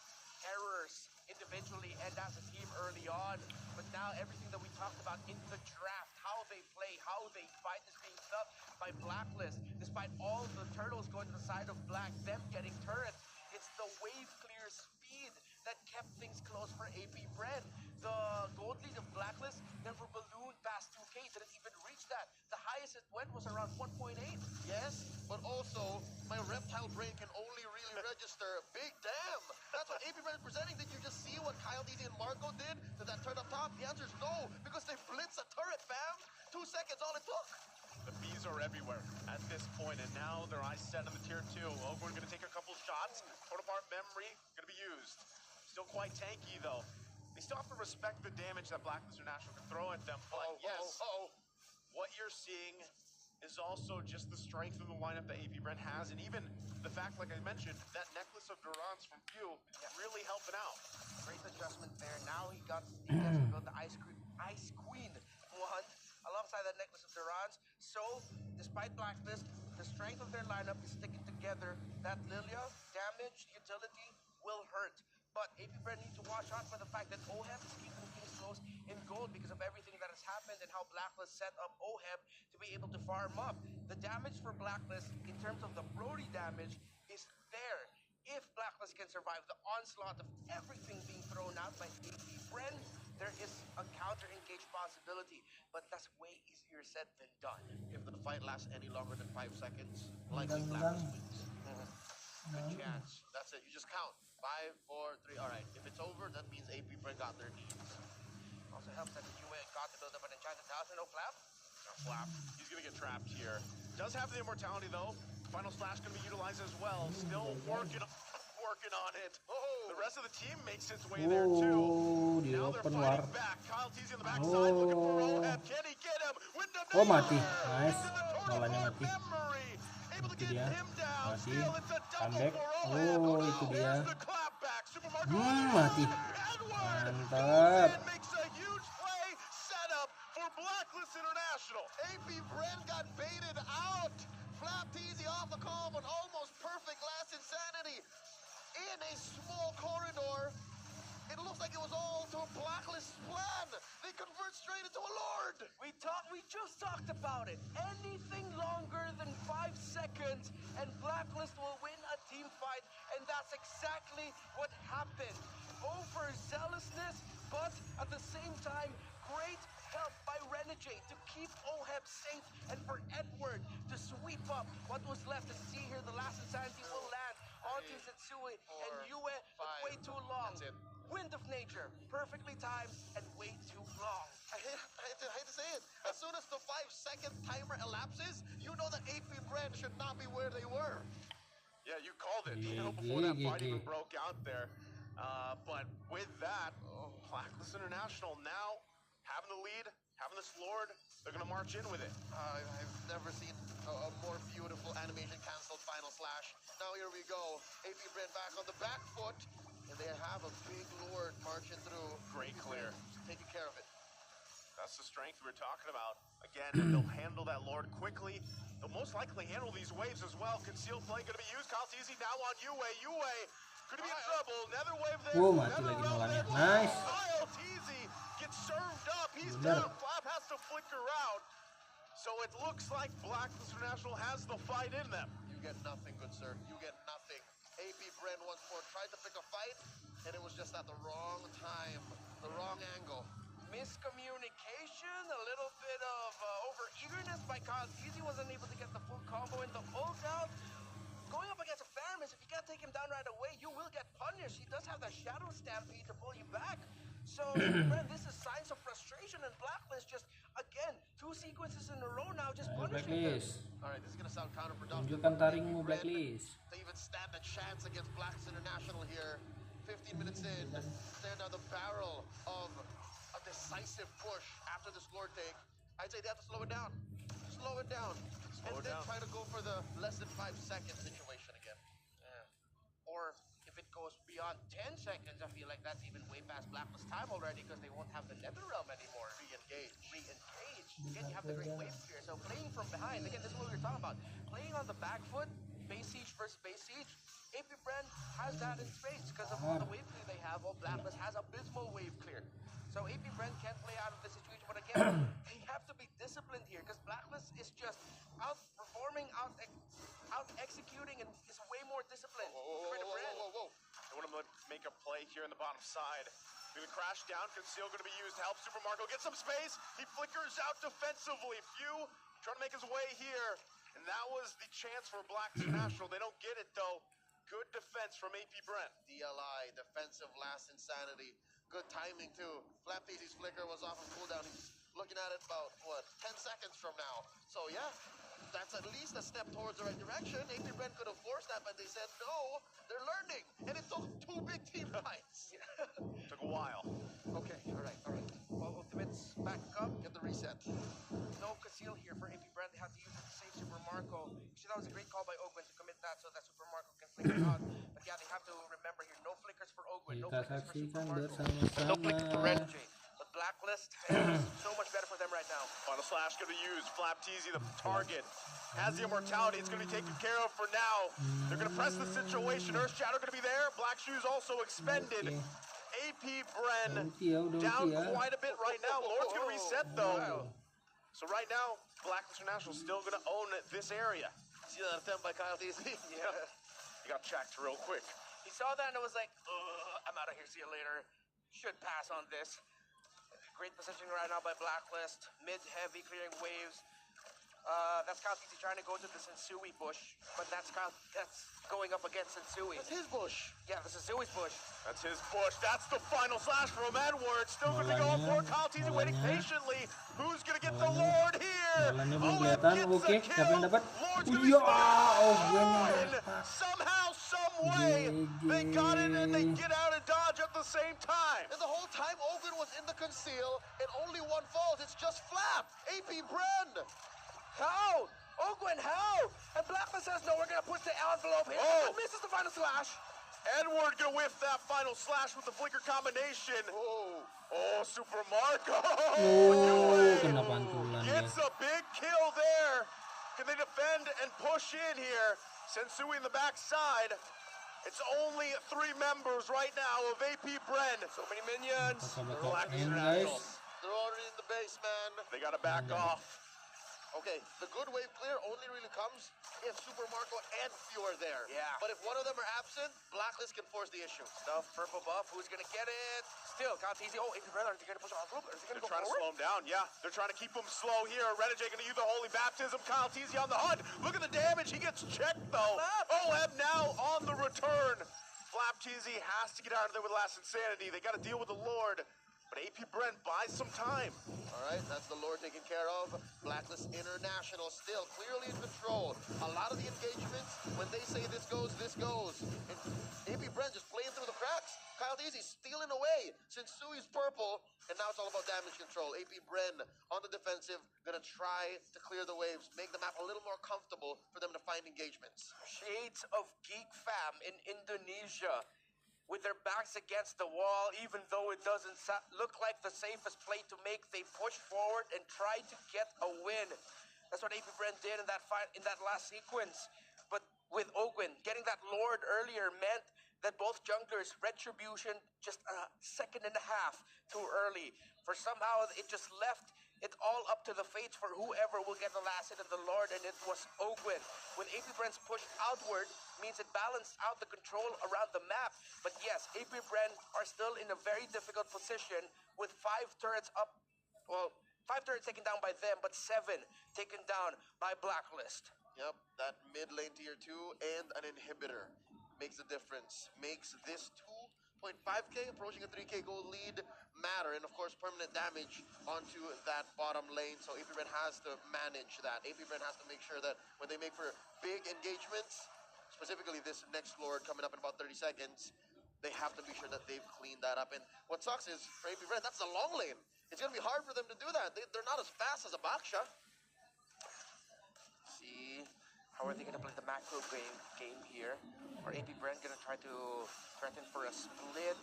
errors individually and as a team early on. But now everything that we talked about in the draft, how they play, how they fight is being stopped by Blacklist. Despite all the turtles going to the side of Black, them getting turrets, it's the wave clear speed that kept things close for AP Bren. The gold lead of Blacklist never ballooned past 2K, didn't even reach that. The highest it went was around 1.8. Yes, but also my reptile brain can only really register big damn. That's what AP Bren is presenting. Did you just see what Kyle DD and Marco did to that turn up top? The answer is no, because they blitz a turret, fam. 2 seconds, all it took. The bees are everywhere at this point, and now their eyes set on the tier 2. Oakwood gonna take a couple shots. Protopart memory gonna be used. Still quite tanky though. They still have to respect the damage that Blckvs International can throw at them. But what you're seeing is also just the strength of the lineup that AP Bren has, and even the fact, like I mentioned, that necklace of Durans from Pew really helping out. Great adjustment there. Now he got to build the Ice Queen one alongside that necklace of Durans. So, despite Blacklist, the strength of their lineup is sticking together. That Lilia damage utility will hurt. But AP Bren need to watch out for the fact that OHEB is keeping things close in gold because of everything that has happened and how Blacklist set up OHEB to be able to farm up. The damage for Blacklist in terms of the Brody damage is there. If Blacklist can survive the onslaught of everything being thrown out by AP Bren, there is a counter-engage possibility, but that's way easier said than done. If the fight lasts any longer than 5 seconds, likely Blacklist wins. Good chance. That's it. You just count. 5, 4, 3. All right. If it's over, that means AP Bren got their needs. Also helps that the UA got to build up an enchanted house and no flap. No flap. He's gonna get trapped here. Does have the immortality though. Final slash gonna be utilized as well. Still working on it. The rest of the team makes its way there too. Now they're fighting back. Kyle TZ on the backside looking for Oheb. Can he get him? Oh, mati. Nice. Malahnya mati. Able to Itu get dia. him down. Mati. Still, it's a double Comeback. for Oheb. Oh, itu dia. There's the clapback. Supermarket Mati. Edward. Mantap. Makes a huge play. Set up for Blckvs International. AP Bren got baited out. Flap teasy off the call, but almost perfect last insanity. In a small corridor. It looks like it was all to a Blacklist plan. They convert straight into a Lord. We just talked about it. Anything longer than 5 seconds and Blacklist will win a team fight, and that's exactly what happened. Overzealousness, but at the same time, great help by Renegade to keep OHEB safe and for Edward to sweep up what was left. And see here, the last insanity will land onto Setsui and Yue, but way too long. That's it. Wind of nature, perfectly timed and way too long. I hate to say it. As soon as the 5-second timer elapses, you know that AP Bren should not be where they were. Yeah, you called it. Before that fight even broke out there. But with that, Blckvs International now having the lead, having this Lord, they're gonna march in with it. I've never seen a more beautiful animation canceled final slash. Now here we go. AP Bren back on the back foot, and they have a big Lord marching through. Great clear. Taking care of it. That's the strength we're talking about. Again, they'll handle that Lord quickly. They'll most likely handle these waves as well. Concealed play gonna be used. Kyle TZ now on Yue. Yue could be in trouble. Another wave there. Oh, mati lagi malahnya. Nice. Kyle TZ gets served up. He's down. Flap has to flicker out. So it looks like Blckvs International has the fight in them. You get nothing, good sir. You get nothing. AP Bren once more tried to pick a fight, and it was just at the wrong time, the wrong angle. Miscommunication, a little bit of over-eagerness by Kyle TZ, wasn't able to get the full combo in the ult out. Going up against a Faramis, if you can't take him down right away, you will get punished. He does have that Shadow Stampede to pull you back. So, Bren, this is signs of frustration, and Blacklist just, again, 2 sequences in a row now, just punishing them. All right, this is going to sound counterproductive. Tunjukkan taringmu, Blacklist. To even stand a chance against Blckvs International here, 15 minutes in, stand on the barrel of a decisive push after this Lord take. I'd say they have to slow it down. Slow it down. Try to go for the less than 5 second situation again. Yeah. Or if it goes beyond 10 seconds, I feel like that's even way past Blacklist time already because they won't have the Nether Realm anymore. Re-engage. Again, you have the Great Wave Sphere. So playing from behind, again, this is what we were talking about. Playing on the back foot, base siege versus base siege, AP Bren has that in spades because of all the wave clear they have. While Blacklist has abysmal wave clear. So AP Bren can't play out of the situation, but again, they have to be disciplined here because Blacklist is just outperforming, out-executing, and is way more disciplined. Whoa. They want to make a play here in the bottom side. Going to crash down. Conceal going to be used to help Super Marco get some space. He flickers out defensively. Few trying to make his way here. And that was the chance for Black International. They don't get it, though. Good defense from AP Bren. DLI, defensive last insanity. Good timing, too. Flapteezy's flicker was off of cooldown. He's looking at it about, 10 seconds from now. So, yeah, that's at least a step towards the right direction. AP Bren could have forced that, but they said no. They're learning. And it took 2 big team fights. Took a while. Okay, all right. Well, Ultimates back up. Get the reset. No conceal here for AP Bren. They have to use it to save Super Marco. Actually, that was a great call by Ogwen to commit that so that Super Marco can flicker out. But yeah, they have to remember here, no flickers for Ogwen, no flickers for Super Marco. No flickers for Red J. But Blacklist is so much better for them right now. Final slash going to be used. Flapteezy, the target, has the immortality. It's going to be taken care of for now. They're going to press the situation. Earth Shadow going to be there. Black Shoes also expended. AP Bren down quite a bit right now. Lord's going to reset though. So right now, Black International still going to own this area. See that attempt by Kyle Teasy? Yeah. He got checked real quick. He saw that and it was like, I'm out of here. See you later. Should pass on this. Great positioning right now by Blacklist. Mid-heavy, clearing waves. That's Kyle Teasy trying to go to the Sensui bush, but that's going up against Sensui. That's his bush. Yeah, this is Sensui's bush. That's his push. That's the final slash from Edward. Still going to be going for Kyle Teasy, waiting patiently. Who's going to get the Lord here? Oke, siapa yang dapat? Somehow, some way, they got it and they get out and dodge at the same time. And the whole time, Ogun was in the conceal, and only one falls. It's just Flap. AP Bren. How? Ogwen, how? And Blacklist says, no, we're going to push the envelope here. Oh. Misses the final slash. Edward going to whiff that final slash with the flicker combination. Oh, Super Marco. Kena pantulan ya. Gets a big kill there. Can they defend and push in here? Sensui in the backside. It's only 3 members right now of AP Bren. So many minions. Black Guys. They're already in the base, man. They got to back off. Okay, the good wave clear only really comes if Super Marco and Few are there. Yeah. But if one of them are absent, Blacklist can force the issue. Stuff, purple buff, who's gonna get it? Still, Kyle Teasy. Oh, AP Bren, are they gonna push on envelope? Are they gonna They're go trying forward? to slow him down, yeah. They're trying to keep him slow here. Renegade going to use the Holy Baptism. Kyle Teasy on the hunt. Look at the damage. He gets checked, though. OM now on the return. Flapteezy has to get out of there with Last Insanity. They got to deal with the Lord. But AP Bren buys some time. All right, that's the Lord taken care of. Blacklist International still clearly in control. A lot of the engagements, when they say this goes, this goes. And AP Bren just playing through the cracks. Kyle Teasy stealing away. Sensui's purple, and now it's all about damage control. AP Bren on the defensive, gonna try to clear the waves, make the map a little more comfortable for them to find engagements. Shades of Geek Fam in Indonesia. With their backs against the wall, even though it doesn't look like the safest play to make, they push forward and try to get a win. That's what AP Bren did in that fight, in that last sequence. But with Ogwen, getting that Lord earlier meant that both junglers, Retribution, just a second and a half too early. For somehow, it just left it all up to the fates for whoever will get the last hit of the Lord, and it was Ogwen. When AP Bren's pushed outward, means it balanced out the control around the map. But yes, AP Bren are still in a very difficult position with 5 turrets up. Well, 5 turrets taken down by them, but 7 taken down by Blacklist. Yep, that mid lane tier 2 and an inhibitor makes a difference. Makes this 2.5k, approaching a 3k gold lead matter, and of course permanent damage onto that bottom lane. So AP Bren has to manage that. AP Bren has to make sure that when they make for big engagements, specifically this next Lord coming up in about 30 seconds, they have to be sure that they've cleaned that up. And what sucks is, for AP Bren, that's the long lane. It's going to be hard for them to do that. They're not as fast as a Baksha. See, how are they going to play the macro game here? Or AP Bren going to try to threaten for a split?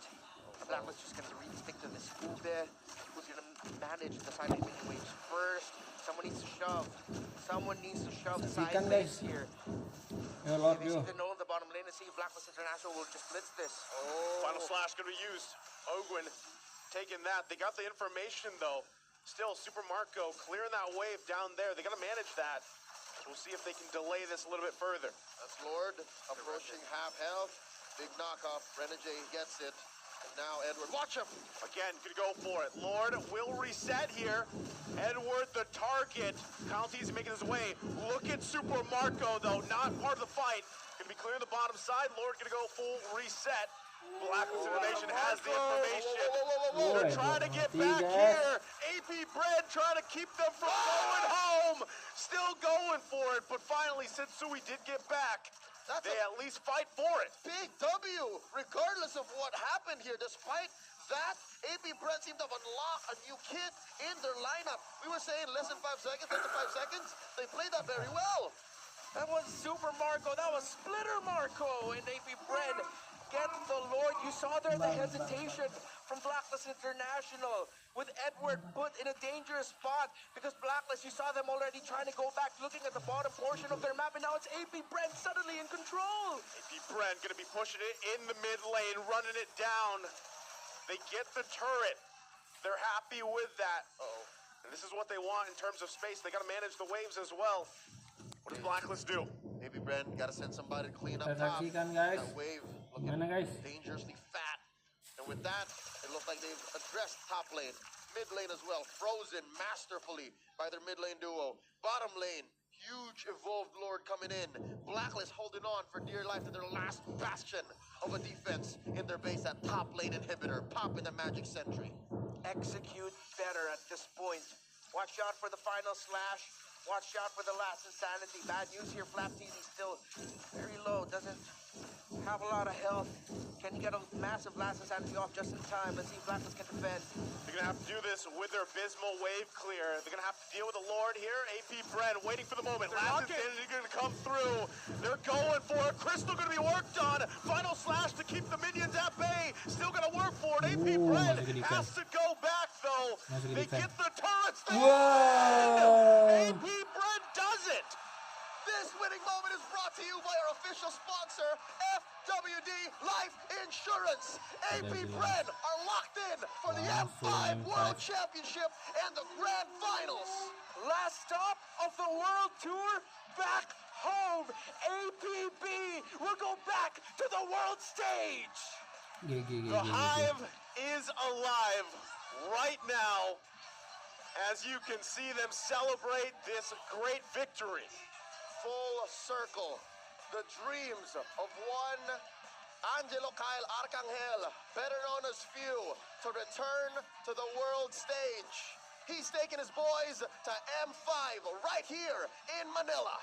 Or Blckvs just going to really stick to this Ube? Who's going to manage the side lane waves first? Someone needs to shove. Someone needs to shove side lanes here. Ya Lord, They yo. seem to know the bottom lane and see if Blckvs International will just blitz this. Final slash going to be used. Ogwin taking that. They got the information though. Still, Super Marco clearing that wave down there. They got to manage that. We'll see if they can delay this a little bit further. That's Lord approaching half health. Big knockoff. Renegade gets it. And now Edward, watch him. Again, could go for it. Lord will reset here. Edward the target. County's making his way. Look at Super Marco though, not part of the fight. Gonna be clearing the bottom side. Lord gonna go full reset. Blckvs Innovation has the information. They're trying to get back here. AP Bren trying to keep them from going home. Still going for it, but finally Sensui did get back. They at least fight for it. Big W, regardless of what happened here. Despite that, AP Bren seemed to have unlocked a new kit in their lineup. We were saying less than 5 seconds, less than 5 seconds. They played that very well. That was Super Marco. That was Splitter Marco. And AP Bren get the Lord. You saw there the hesitation from Blckvs International with Edward put in a dangerous spot because Blckvs, you saw them already trying to go back, looking at the bottom portion of their map, and now it's AP Bren suddenly in control. AP Bren gonna be pushing it in the mid lane, running it down. They get the turret. They're happy with that. And this is what they want in terms of space. They gotta manage the waves as well. What does Blckvs do? AP Bren gotta send somebody to clean up Kita top. saksikan guys. That wave Gimana guys? dangerously fat. And with that, it looks like they've addressed top lane. Mid lane as well, frozen masterfully by their mid lane duo. Bottom lane, huge evolved Lord coming in. Blacklist holding on for dear life to their last bastion of a defense in their base, that top lane inhibitor, popping the magic sentry. Execute better at this point. Watch out for the final slash. Watch out for the last insanity. Bad news here, Flap TV still very low, doesn't have a lot of health. Can you get a massive last insanity off just in time? Let's see if Blckvs can defend. They're gonna have to do this with their abysmal wave clear. They're gonna have to deal with the Lord here. AP Bren waiting for the moment. Last insanity gonna come through. They're going for it. Crystal gonna be worked on. Final slash to keep the minions at bay. Still gonna work for it. AP Bren has to go back though. They get the turrets. They win! AP Bren does it. This winning moment is brought to you by our official sponsor, FWD Life Insurance. AP Bren are locked in for the M5 World Championship and the Grand Finals. Last stop of the World Tour, back home. APB will go back to the world stage. The Hive is alive right now as you can see them celebrate this great victory. Full circle. The dreams of one Angelo Kyle Arcangel, better known as Few, to return to the world stage. He's taking his boys to M5 right here in Manila.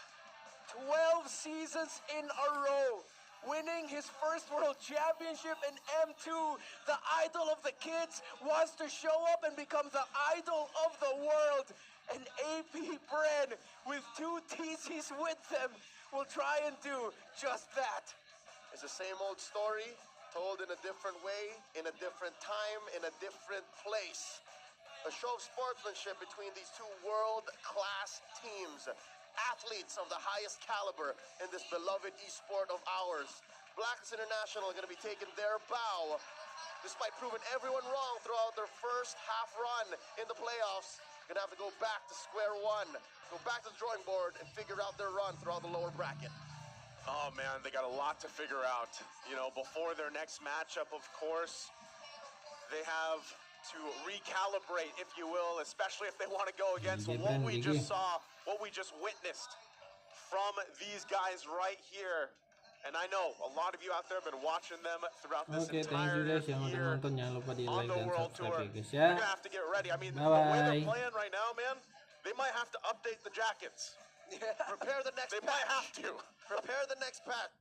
12 seasons in a row, winning his first world championship in M2. The idol of the kids wants to show up and become the idol of the world. And AP Bren, with 2 TCs with them, will try and do just that. It's the same old story, told in a different way, in a different time, in a different place. A show of sportsmanship between these 2 world-class teams. Athletes of the highest caliber in this beloved esport of ours. Blckvs International are going to be taking their bow, despite proving everyone wrong throughout their first half run in the playoffs. Gonna have to go back to square one, go back to the drawing board and figure out their run throughout the lower bracket. Oh man, they got a lot to figure out. You know, before their next matchup, of course, they have to recalibrate, if you will, especially if they want to go against what we just saw, what we just witnessed from these guys right here. And I know a lot of you out there have been watching them throughout this entire guys yang udah nonton, jangan lupa di like dan subscribe ya guys ya. They're gonna have to get ready. I mean, the way they're playing right now, man, they might have to update the jackets. Prepare the next patch. They might have to. Prepare the next patch.